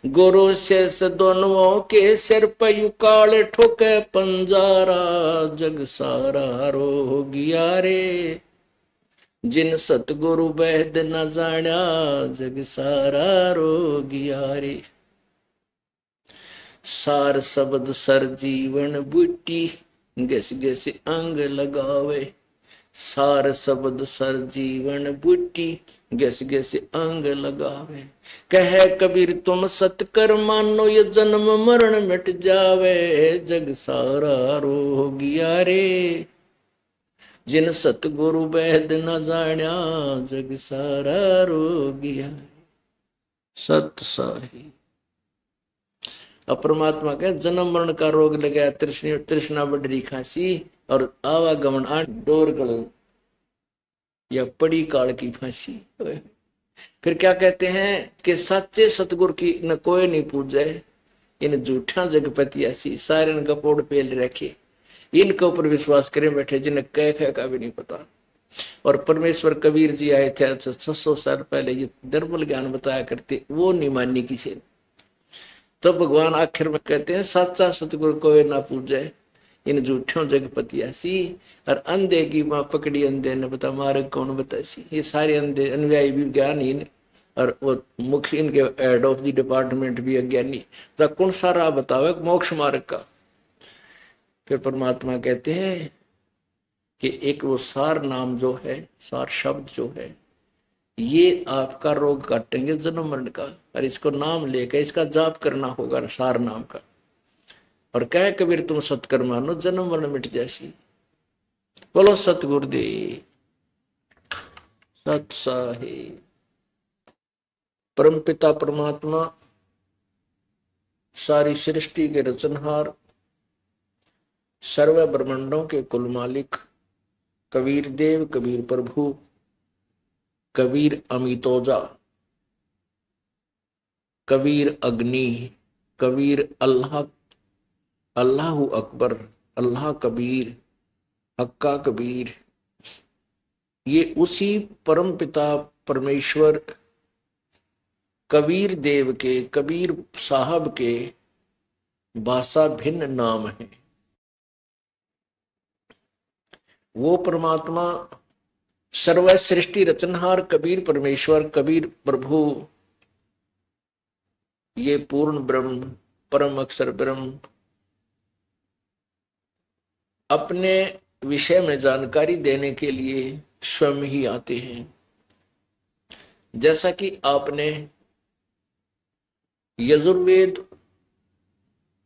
गुरु शिष्य दोनों के सिर पर युकाल ठोके पंजारा। जग सारा रोगिया रे जिन सतगुरु बैद न जाण्या जग सारा रोगिया रे। सार शब्द सर जीवन बूटी घस घस अंग लगावे। सार शब्द सर जीवन बूटी घस घस अंग लगावे। कह कबीर तुम सतकर मानो ये जन्म मरण मिट जावे। जग सारा रोगिया रे जिन सतगुरु बैद न जाण्या जग सारा रोगिया। सत साही परमात्मा के जन्म मरण का रोग लगा तृष्णा बडरी खांसी और आवागमन आठ डोर गल या पड़ी काल की फांसी। फिर क्या कहते हैं कि सच्चे सतगुरु की न कोई नहीं पूजे इन झूठा जगपति ऐसी सारे न गपोड़ पेल रखे। इनके ऊपर विश्वास करें बैठे जिन्हें कह का भी नहीं पता। और परमेश्वर कबीर जी आए थे 600 साल पहले ये निर्मल ज्ञान बताया करते वो नहीं माननी किसी। तो भगवान आखिर में कहते हैं सच्चा सतगुरु कोई ना पूजे इन झूठों जगपति ऐसी। और अंधे की माँ पकड़ी अंधे ने बता मार्ग कौन बतासी। ये सारे अंधे अनुयायी भी ज्ञानहीन और वो मुख्य इनके हेड ऑफ द डिपार्टमेंट भी अज्ञानी। तो कौन सा राह बतावे मोक्ष मार्ग का। फिर परमात्मा कहते हैं कि एक वो सार नाम जो है सार शब्द जो है ये आपका रोग काटेंगे जन्म मरण का। और इसको नाम लेकर इसका जाप करना होगा सार नाम का। और कह कबीर तुम सतकर मानो जन्म मरण मिट जैसी। बोलो सतगुरुदेव सत साहे। परम पिता परमात्मा सारी सृष्टि के रचनहार सर्व ब्रह्मांडों के कुल मालिक कबीर देव कबीर प्रभु कबीर अमितोजा कबीर अग्नि कबीर अल्लाह अल्लाह अकबर अल्लाह कबीर हक्का कबीर। ये उसी परम पिता परमेश्वर कबीर देव के कबीर साहब के भाषा भिन्न नाम है। वो परमात्मा सर्व सृष्टि रचनहार कबीर परमेश्वर कबीर प्रभु ये पूर्ण ब्रह्म परम अक्षर ब्रह्म अपने विषय में जानकारी देने के लिए स्वयं ही आते हैं। जैसा कि आपने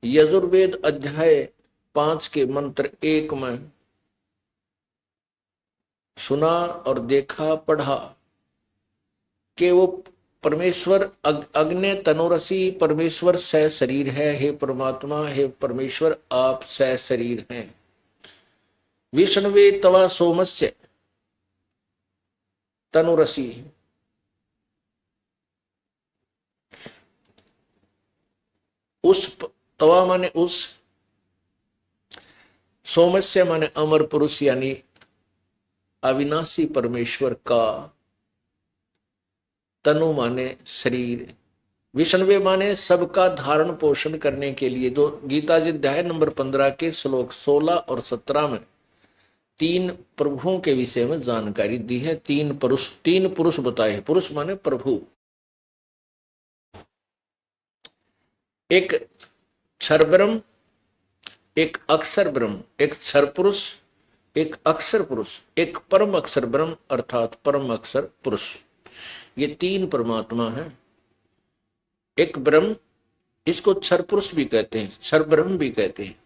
यजुर्वेद अध्याय 5 के मंत्र 1 में सुना और देखा पढ़ा कि वो परमेश्वर अग्नि तनुरसी परमेश्वर सह शरीर है। हे परमात्मा हे परमेश्वर आप सह शरीर हैं। विष्णुवे तवा सोमस्य तनुरसी तवा माने उस, सोमस्य माने अमर पुरुष यानी अविनाशी परमेश्वर का, तनु माने शरीर, विष्णवे माने सबका धारण पोषण करने के लिए। जो गीता जी अध्याय नंबर 15 के श्लोक 16 और 17 में तीन प्रभुओं के विषय में जानकारी दी है। तीन पुरुष बताए हैं। पुरुष माने प्रभु, एक क्षर ब्रह्म, एक अक्षर ब्रह्म, एक क्षर पुरुष, एक अक्षर पुरुष, एक परम अक्षर ब्रह्म अर्थात परम अक्षर पुरुष। ये तीन परमात्मा है। एक ब्रह्म, इसको क्षर पुरुष भी कहते हैं, क्षर ब्रह्म भी कहते हैं।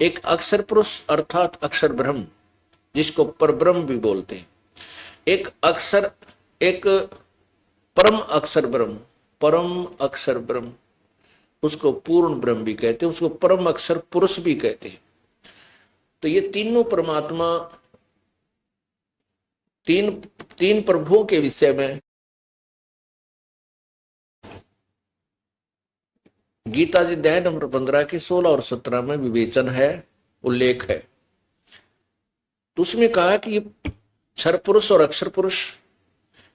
एक अक्षर पुरुष अर्थात अक्षर ब्रह्म, जिसको परब्रह्म भी बोलते हैं। एक अक्षर, एक परम अक्षर ब्रह्म, परम अक्षर ब्रह्म, उसको पूर्ण ब्रह्म भी कहते हैं, उसको परम अक्षर पुरुष भी कहते हैं। तो ये तीनों परमात्मा तीन प्रभुओं के विषय में गीता जी अध्याय नंबर 15 के 16 और 17 में विवेचन है, उल्लेख है। तो उसमें कहा कि ये क्षर पुरुष और अक्षर पुरुष,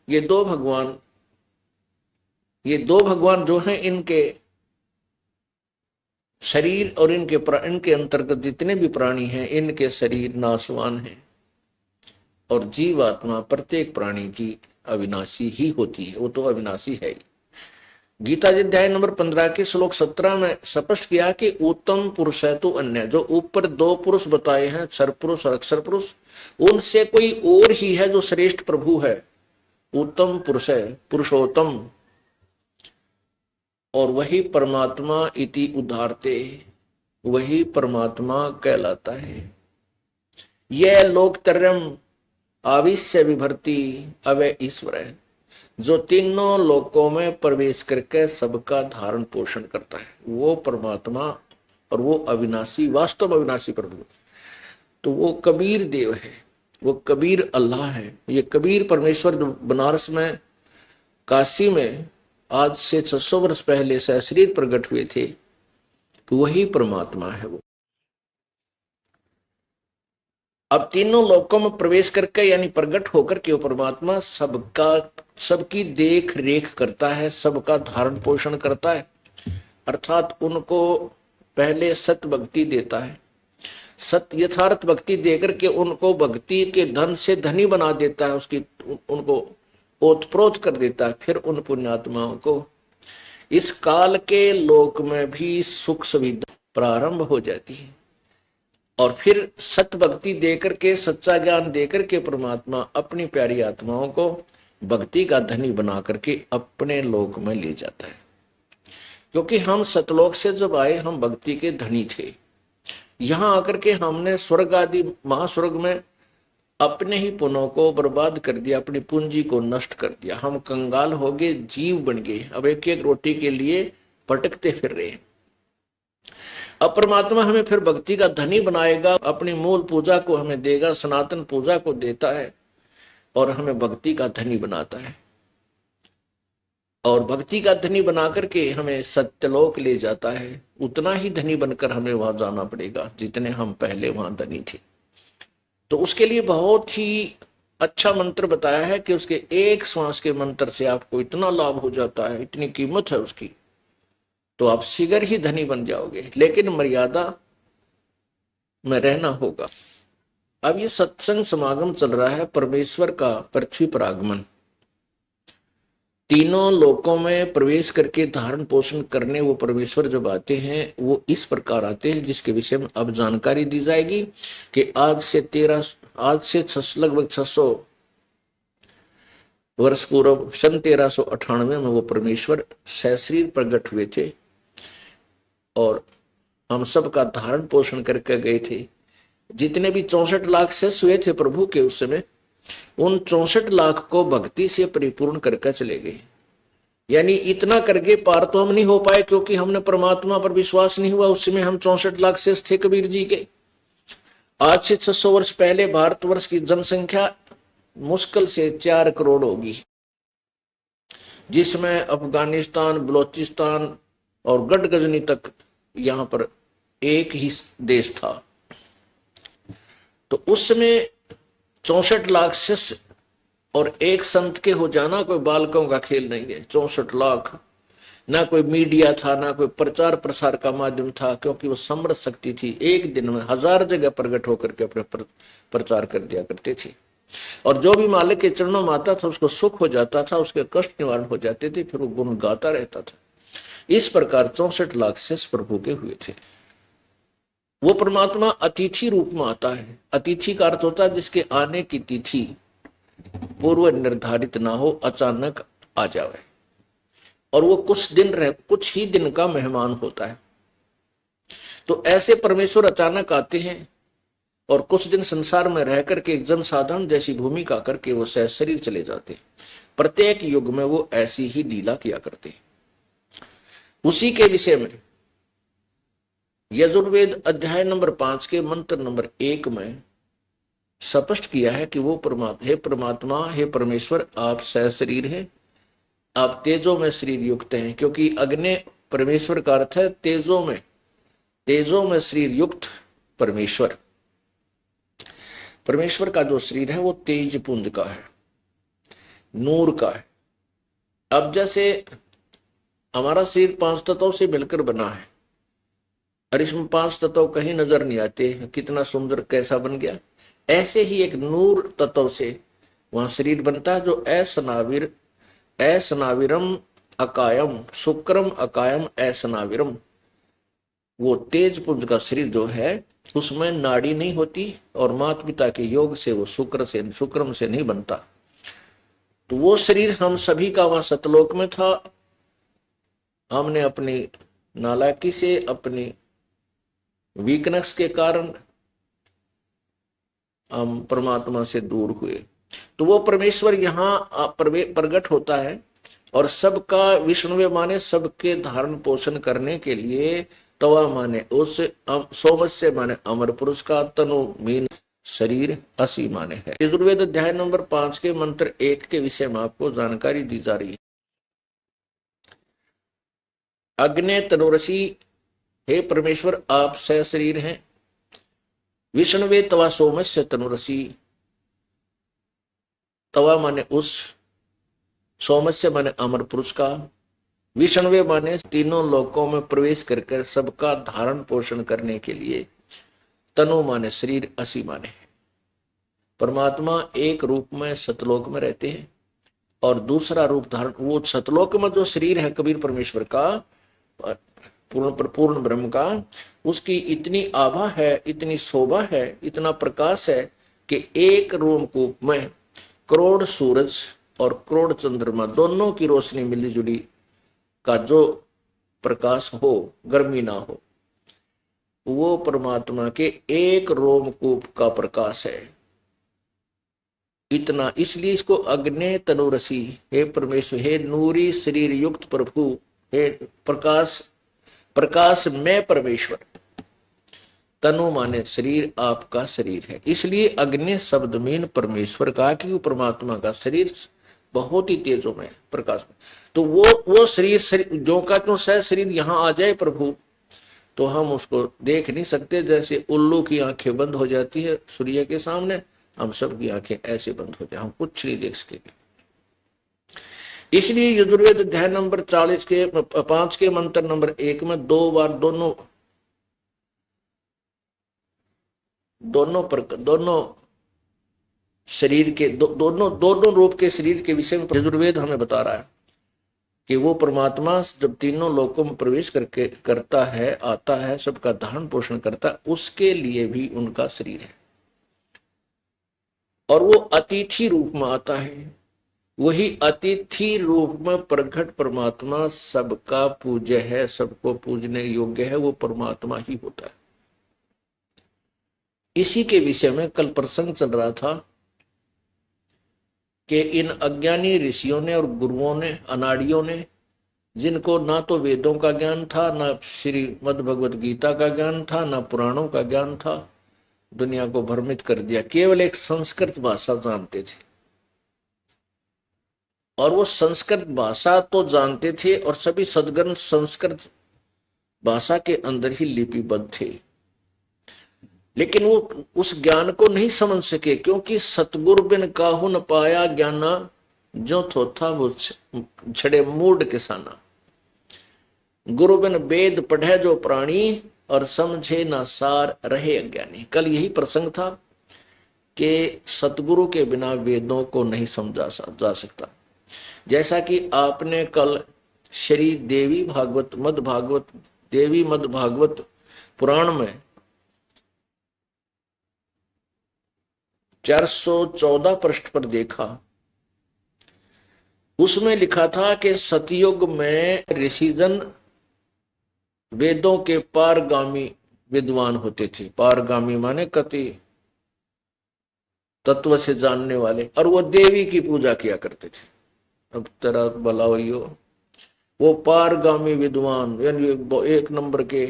ये दो भगवान जो हैं, इनके शरीर और इनके अंतर्गत जितने भी प्राणी हैं, इनके शरीर नाशवान हैं और जीवात्मा प्रत्येक प्राणी की अविनाशी ही होती है, वो तो अविनाशी है। गीता जी अध्याय नंबर 15 के श्लोक 17 में स्पष्ट किया कि उत्तम पुरुष है तो अन्य, जो ऊपर दो पुरुष बताए हैं, क्षर पुरुष और अक्षर पुरुष, उनसे कोई और ही है जो श्रेष्ठ प्रभु है, उत्तम पुरुष है, पुरुषोत्तम, और वही परमात्मा इति उदारते, वही परमात्मा कहलाता है। यह लोकत्रयम् आविश्य विभर्ति अवय ईश्वर है, जो तीनों लोकों में प्रवेश करके सबका धारण पोषण करता है, वो परमात्मा और वो अविनाशी, वास्तव अविनाशी प्रभु। तो वो कबीर देव है, वो कबीर अल्लाह है। ये कबीर परमेश्वर जो बनारस में, काशी में आज से 600 वर्ष पहले सशरीर प्रकट हुए थे, वही परमात्मा है वो। अब तीनों लोकों में प्रवेश करके यानी प्रकट होकर के वो परमात्मा सबकी देख रेख करता है, सबका धारण पोषण करता है, अर्थात उनको पहले सत्य भक्ति देता है, सत्य यथार्थ भक्ति देकर के उनको भक्ति के धन से धनी बना देता है, उनको ओतप्रोत कर देता है। फिर उन पुण्यात्माओं को इस काल के लोक में भी सुख सुविधा प्रारंभ हो जाती है, और फिर सत्य भक्ति देकर के, सच्चा ज्ञान देकर के परमात्मा अपनी प्यारी आत्माओं को भक्ति का धनी बना करके अपने लोक में ले जाता है। क्योंकि हम सतलोक से जब आए, हम भक्ति के धनी थे। यहां आकर के हमने स्वर्ग आदि महास्वर्ग में अपने ही पुण्यों को बर्बाद कर दिया, अपनी पूंजी को नष्ट कर दिया। हम कंगाल हो गए, जीव बन गए, अब एक एक रोटी के लिए भटकते फिर रहे। अब परमात्मा हमें फिर भक्ति का धनी बनाएगा, अपनी मूल पूजा को हमें देगा, सनातन पूजा को देता है और हमें भक्ति का धनी बनाता है, और भक्ति का धनी बना करके हमें सत्यलोक ले जाता है। उतना ही धनी बनकर हमें वहां जाना पड़ेगा जितने हम पहले वहां धनी थे। तो उसके लिए बहुत ही अच्छा मंत्र बताया है कि उसके एक श्वास के मंत्र से आपको इतना लाभ हो जाता है, इतनी कीमत है उसकी, तो आप शीघ्र ही धनी बन जाओगे, लेकिन मर्यादा में रहना होगा। अब ये सत्संग समागम चल रहा है, परमेश्वर का पृथ्वी पर आगमन, तीनों लोकों में प्रवेश करके धारण पोषण करने वो परमेश्वर जब आते हैं, वो इस प्रकार आते हैं, जिसके विषय में अब जानकारी दी जाएगी कि आज से लगभग 600 वर्ष पूर्व सन 1398 में वो परमेश्वर सशरीर प्रकट हुए थे और हम सब का धारण पोषण करके गए थे। जितने भी 64 लाख शिष्य हुए थे प्रभु के उस समय, उन 64 लाख को भक्ति से परिपूर्ण करके चले गए। यानी इतना करके पार तो हम नहीं हो पाए, क्योंकि हमने परमात्मा पर विश्वास नहीं हुआ। उस समय हम 64 लाख शिष्य थे कबीर जी के। आज से 600 वर्ष पहले भारतवर्ष की जनसंख्या मुश्किल से 4 करोड़ होगी, जिसमें अफगानिस्तान, बलोचिस्तान, और गढ़ गजनी तक यहाँ पर एक ही देश था। तो उस समय 64 लाख शिष्य और एक संत के हो जाना कोई बालकों का खेल नहीं है। 64 लाख, ना कोई मीडिया था, ना कोई प्रचार प्रसार का माध्यम था, क्योंकि वो समृद्ध शक्ति थी। एक दिन में 1000 जगह प्रकट होकर के अपने प्रचार कर दिया करते थे। और जो भी मालिक के चरणों में आता था उसको सुख हो जाता था, उसके कष्ट निवारण हो जाते थे, फिर वो गुण गाता रहता था। इस प्रकार 64 लाख शिष्य प्रभु के हुए थे। वो परमात्मा अतिथि रूप में आता है। अतिथि का अर्थ होता है जिसके आने की तिथि पूर्व निर्धारित ना हो, अचानक आ जाए, और वो कुछ ही दिन का मेहमान होता है। तो ऐसे परमेश्वर अचानक आते हैं और कुछ दिन संसार में रह करके एक जनसाधारण जैसी भूमिका करके वो सह शरीर चले जाते हैं। प्रत्येक युग में वो ऐसी ही लीला किया करते हैं। उसी के विषय में यजुर्वेद अध्याय नंबर 5 के मंत्र नंबर 1 में स्पष्ट किया है कि वो परमात्मा, हे परमेश्वर, आप सह शरीर हैं, आप तेजो में शरीर युक्त हैं। क्योंकि अग्नि परमेश्वर का अर्थ है तेजो में शरीर युक्त परमेश्वर। परमेश्वर का जो शरीर है वो तेज पुंज का है, नूर का है। अब जैसे हमारा शरीर 5 तत्वों से मिलकर बना है, और इसमें 5 तत्व कहीं नजर नहीं आते, कितना सुंदर कैसा बन गया। ऐसे ही एक नूर तत्व से वहां शरीर बनता है, जो ऐसनाविरम अकायम, शुक्रम अकायम ऐसनाविरम। वो तेज पुंज का शरीर जो है उसमें नाड़ी नहीं होती, और माता पिता के योग से वो शुक्रम से नहीं बनता। तो वो शरीर हम सभी का वहां सतलोक में था। हमने अपनी नालायकी से, अपनी वीकनेस के कारण हम परमात्मा से दूर हुए। तो वो परमेश्वर यहाँ प्रकट होता है, और सबका विष्णुवे माने सबके धारण पोषण करने के लिए, तवा माने उस, सोमस्य माने अमर पुरुष का, तनु मीन शरीर, असी माने है। यजुर्वेद अध्याय नंबर 5 के मंत्र 1 के विषय में आपको जानकारी दी जा रही है। अग्नि तनुरसी, हे परमेश्वर, आप सह शरीर हैं। विष्णुवे तवा सोमस्य तनुरसी, तवा माने उस, सोमस्य माने अमर पुरुष का, विष्णुवे माने तीनों लोकों में प्रवेश करके सबका धारण पोषण करने के लिए, तनु माने शरीर, असी माने है। परमात्मा एक रूप में सतलोक में रहते हैं, और दूसरा रूप धारण, वो सतलोक में जो शरीर है कबीर परमेश्वर का, पूर्ण ब्रह्म का, उसकी इतनी आभा है, इतनी शोभा है, इतना प्रकाश है कि एक रोमकूप में करोड़ सूरज और करोड़ चंद्रमा दोनों की रोशनी मिली जुली का जो प्रकाश हो, गर्मी ना हो, वो परमात्मा के एक रोमकूप का प्रकाश है। इतना, इसलिए इसको अग्नि तनुरसी, हे परमेश्वर, हे नूरी शरीर युक्त प्रभु, हे प्रकाश में परमेश्वर। तनु माने शरीर, आपका शरीर है। इसलिए अग्नि शब्द मीन परमेश्वर का, क्योंकि परमात्मा का शरीर बहुत ही तेजों में, प्रकाश में। तो वो शरीर जो का क्यों सह शरीर यहाँ आ जाए प्रभु, तो हम उसको देख नहीं सकते। जैसे उल्लू की आंखें बंद हो जाती है सूर्य के सामने, हम सबकी आंखें ऐसे बंद हो जाए, हम कुछ नहीं देख सकेंगे। इसलिए यजुर्वेद अध्याय नंबर 40 के 5 के मंत्र नंबर 1 में 2 बार दोनों शरीर के दोनों रूप के शरीर के विषय में यजुर्वेद हमें बता रहा है कि वो परमात्मा जब तीनों लोकों में प्रवेश करके करता है, आता है, सबका धारण पोषण करता है, उसके लिए भी उनका शरीर है। और वो अतिथि रूप में आता है। वही अतिथि रूप में प्रकट परमात्मा सबका पूज्य है, सबको पूजने योग्य है, वो परमात्मा ही होता है। इसी के विषय में कल प्रसंग चल रहा था कि इन अज्ञानी ऋषियों ने और गुरुओं ने, अनाड़ियों ने, जिनको ना तो वेदों का ज्ञान था, ना श्रीमद् भगवत गीता का ज्ञान था, ना पुराणों का ज्ञान था, दुनिया को भ्रमित कर दिया। केवल एक संस्कृत भाषा जानते थे, और वो संस्कृत भाषा तो जानते थे, और सभी सदगण संस्कृत भाषा के अंदर ही लिपिबद्ध थे, लेकिन वो उस ज्ञान को नहीं समझ सके, क्योंकि सतगुरु बिन काहू न पाया ज्ञाना, जो थोथा वो छड़े मूड किसाना। गुरु बिन वेद पढ़े जो प्राणी, और समझे ना सार रहे अज्ञानी। कल यही प्रसंग था कि सतगुरु के बिना वेदों को नहीं समझा जा सकता। जैसा कि आपने कल श्री देवी भागवत मद भागवत देवी मद भागवत पुराण में 414 पृष्ठ पर देखा, उसमें लिखा था कि सतयुग में ऋषिजन वेदों के पारगामी विद्वान होते थे। पारगामी माने कति तत्व से जानने वाले, और वो देवी की पूजा किया करते थे। अब तेरा भला हो, वो पारगामी विद्वान यानी एक नंबर के,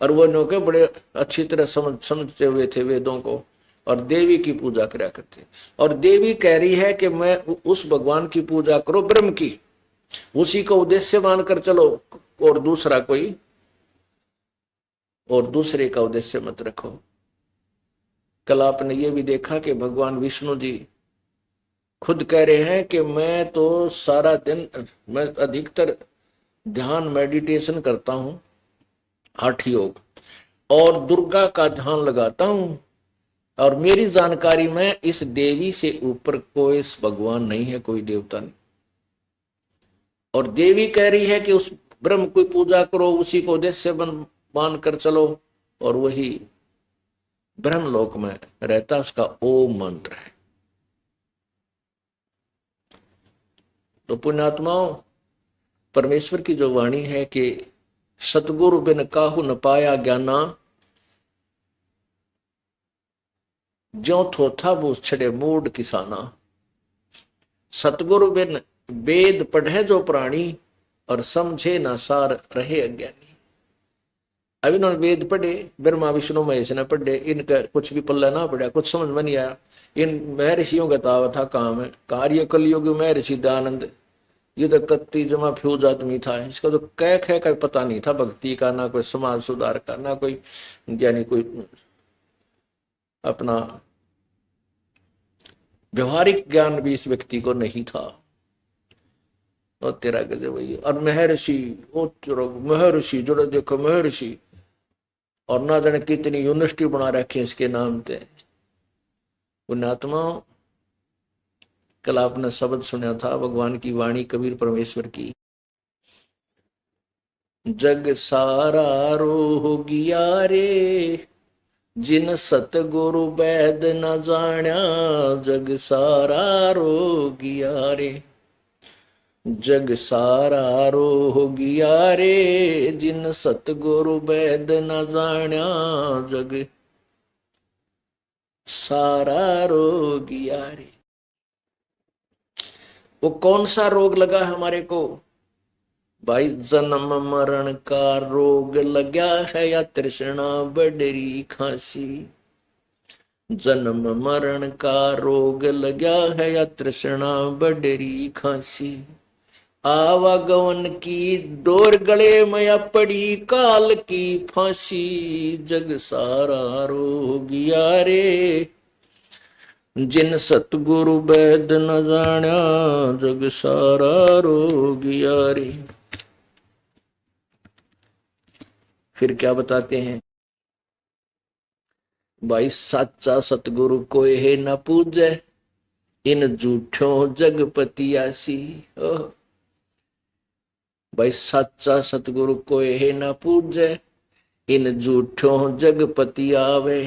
और वो नो के बड़े अच्छी तरह समझते हुए थे वेदों को, और देवी की पूजा करा करते। और देवी कह रही है कि मैं उस भगवान की पूजा करो, ब्रह्म की, उसी को उद्देश्य मानकर चलो, और दूसरे का उद्देश्य मत रखो। कल आपने ये भी देखा कि भगवान विष्णु जी खुद कह रहे हैं कि मैं तो सारा दिन, मैं अधिकतर ध्यान मेडिटेशन करता हूं, हठ योग, और दुर्गा का ध्यान लगाता हूं, और मेरी जानकारी में इस देवी से ऊपर कोई भगवान नहीं है, कोई देवता नहीं। और देवी कह रही है कि उस ब्रह्म की पूजा करो, उसी को उद्देश्य मान कर चलो, और वही ब्रह्मलोक में रहता, उसका ओम मंत्र है। तो पुण्यात्माओं, परमेश्वर की जो वाणी है कि सतगुरु बिन काहू न पाया ज्ञाना, ज्यों थोथा बूझ छड़े मूड किसाना। सतगुरु बिन वेद पढ़े जो प्राणी, और समझे ना सार रहे अज्ञानी। अब इन्होंने वेद पढ़े, ब्रह्मा विष्णु महेश ने पढ़े, इनका कुछ भी पल्ला ना पड़ा, कुछ समझ में नहीं आया। इन महर्षियों का दावा था काम है, कार्य कलयुग महर्षि दयानंद, ये तो कत्ती जमा फ्यूज आदमी था, इसका तो कह खे का पता नहीं था भक्ति का, ना कोई समाज सुधार का, ना कोई यानी कोई अपना व्यवहारिक ज्ञान भी इस व्यक्ति को नहीं था। और तेरा गजे वही, और महर्षि, ओ महर्षि जो देखो महर्षि, और ना जाने कितनी यूनिवर्सिटी बना रखी है इसके नाम पे। पुण्यात्मा, कल आपने शब्द सुना था भगवान की वाणी, कबीर परमेश्वर की, जग सारा रोगिया रे, जिन सतगुरु वैद न जाण्या, जग सारा रोगिया रे। जग सारा रोगिया रे, जिन सतगुरु वैद न जाण्या, जग सारा रोगिया रे। वो कौन सा रोग लगा हमारे को भाई? जन्म मरण का रोग लगा है, या तृष्णा बडरी खांसी। जन्म मरण का रोग लगा है, या तृष्णा बडरी खांसी। आवागमन की डोर गले में या पड़ी काल की फांसी। जग सारा रोगिया रे, जिन सतगुरु वैद न जाण्या, जग सारा रोगिया रे। फिर क्या बताते हैं भाई? सच्चा सतगुरु कोई है न पूजे, इन झूठों जगपति आसी। भाई सच्चा सतगुरु कोई है न पूजे, इन झूठों जगपति आवे।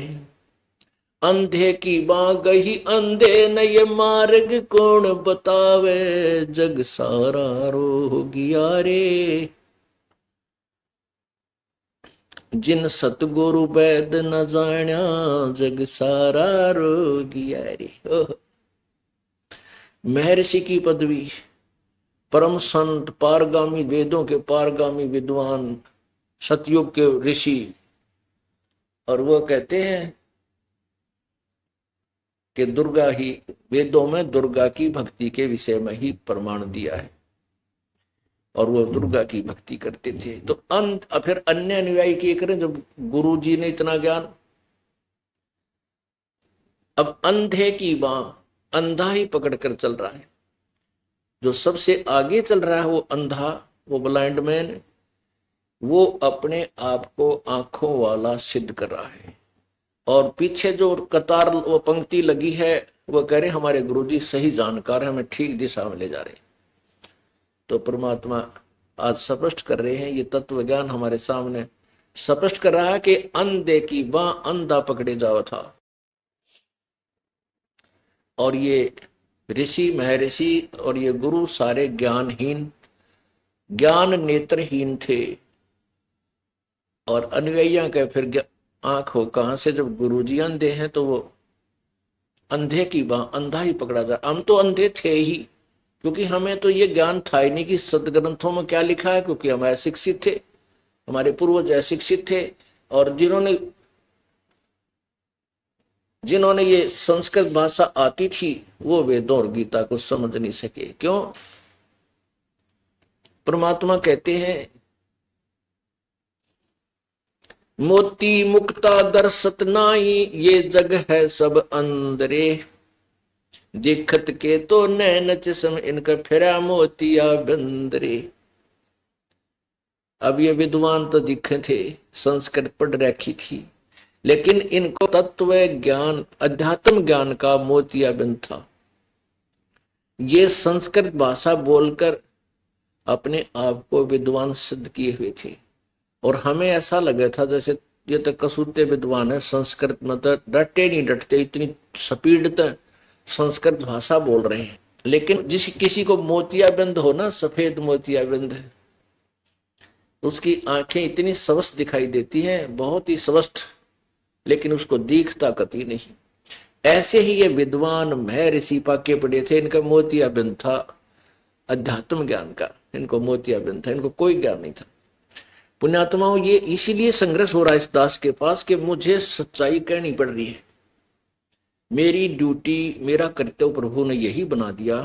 अंधे की बाँ गही अंधे न, ये मार्ग कौन बतावे। जग सारा रोगिया रे, जिन सतगुरु वैद न जाण्या, जग सारा रोगिया रे। महर्षि की पदवी, परम संत, पारगामी, वेदों के पारगामी विद्वान, सतयुग के ऋषि, और वो कहते हैं कि दुर्गा ही, वेदों में दुर्गा की भक्ति के विषय में ही प्रमाण दिया है। और वो दुर्गा की भक्ति करते थे। तो फिर अन्य अनुयायी क्या करें जब गुरु जी ने इतना ज्ञान। अब अंधे की बाँ अंधा ही पकड़ कर चल रहा है। जो सबसे आगे चल रहा है वो अंधा, वो ब्लाइंड मैन, वो अपने आप को आंखों वाला सिद्ध कर रहा है। और पीछे जो कतार वो पंक्ति लगी है वो कह रहे हमारे गुरुजी सही जानकार है, हमें ठीक दिशा में ले जा रहे। तो परमात्मा आज स्पष्ट कर रहे हैं, ये तत्व ज्ञान हमारे सामने स्पष्ट कर रहा है कि अंधे की बाँ अंधा पकड़े जावा था। और ये ऋषि महर्षि और ये गुरु सारे ज्ञानहीन, ज्ञान नेत्रहीन थे। और अनुयायियों के फिर आंख हो कहां से, जब गुरुजी अंधे हैं तो वो अंधे की बाँ अंधा ही पकड़ा जा। हम तो अंधे थे ही, क्योंकि हमें तो ये ज्ञान था ही नहीं कि सदग्रंथों में क्या लिखा है, क्योंकि हम अशिक्षित थे, हमारे पूर्वज अशिक्षित थे। और जिन्होंने ये संस्कृत भाषा आती थी वो वेदों और गीता को समझ नहीं सके। क्यों? परमात्मा कहते हैं मोती मुक्ता दर्शत नाई, ये जग है सब अंदरे, दिखत के तो नैन चश्म इनका फिरा मोतिया बंदरे। अब ये विद्वान तो दिखे थे, संस्कृत पढ़ रखी थी, लेकिन इनको तत्व ज्ञान अध्यात्म ज्ञान का मोतिया बिंद था। ये संस्कृत भाषा बोलकर अपने आप को विद्वान सिद्ध किए हुए थे। और हमें ऐसा लगा था जैसे ये तो कसूते विद्वान है, संस्कृत में तो डटे नहीं डटते, इतनी स्पीड तो संस्कृत भाषा बोल रहे हैं। लेकिन जिस किसी को मोतियाबिंद हो ना, सफेद मोतियाबिंद, उसकी आंखें इतनी स्वस्थ दिखाई देती हैं, बहुत ही स्वस्थ, लेकिन उसको दिखता कति नहीं। ऐसे ही ये विद्वान महर्षि पाके पड़े थे, इनका मोतियाबिंद था अध्यात्म ज्ञान का, इनको मोतियाबिंद था, इनको कोई ज्ञान नहीं था। पुण्यात्माओं, ये इसीलिए संघर्ष हो रहा है इस दास के पास कि मुझे सच्चाई कहनी पड़ रही है। मेरी ड्यूटी, मेरा कर्तव्य प्रभु ने यही बना दिया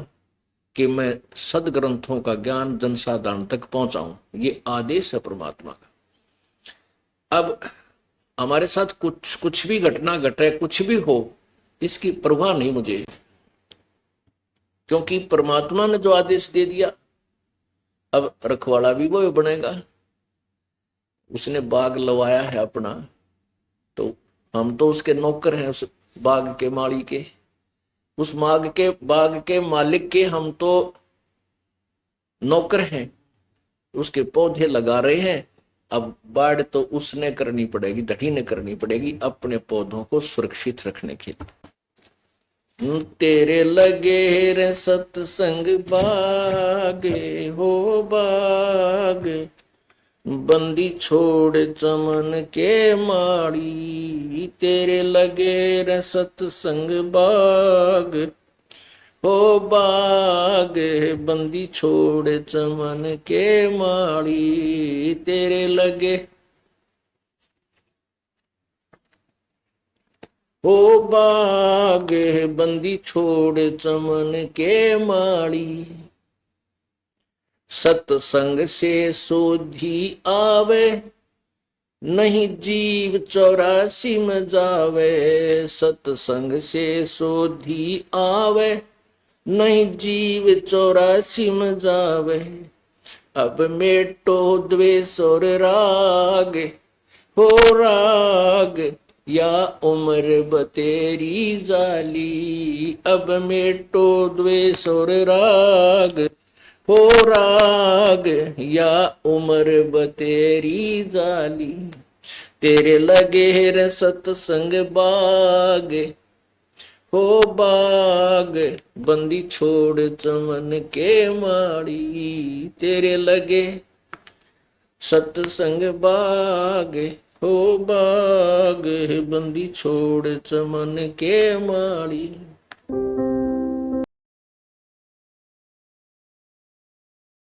कि मैं सदग्रंथों का ज्ञान जनसाधारण तक पहुंचाऊं, ये आदेश है परमात्मा का। अब हमारे साथ कुछ भी घटना घटे, कुछ भी हो, इसकी परवाह नहीं मुझे, क्योंकि परमात्मा ने जो आदेश दे दिया, अब रखवाला भी वो बनेगा। उसने बाग लवाया है अपना, तो हम तो उसके नौकर हैं, उस बाग के माली के, उस बाग के मालिक के हम तो नौकर हैं, उसके पौधे लगा रहे हैं। अब बाढ़ तो उसने करनी पड़ेगी, ढटी ने करनी पड़ेगी अपने पौधों को सुरक्षित रखने के लिए। तेरे लगे रे सत्संग बागे हो बाग, बंदी छोड़ चमन के माड़ी, तेरे लगे रे सत्संग बाग हो बाग, बंदी छोड़ चमन के माड़ी, तेरे लगे हो बाग, बंदी छोड़ चमन के माड़ी, सत्संग से सोधी आवे, नहीं जीव 84 में जावे, सत्संग से सोधी आवे, नहीं जीव 84 में जावे, अब मेटो द्वेष और राग हो राग, या उम्र बतेरी जाली, अब मेटो द्वेष और राग हो राग, या उम्र बतेरी जाली, तेरे लगे रे सत्संग बाग हो बाग, बंदी छोड़ चमन के माड़ी, तेरे लगे सत्संग बाग हो बाग, बंदी छोड़ चमन के माड़ी।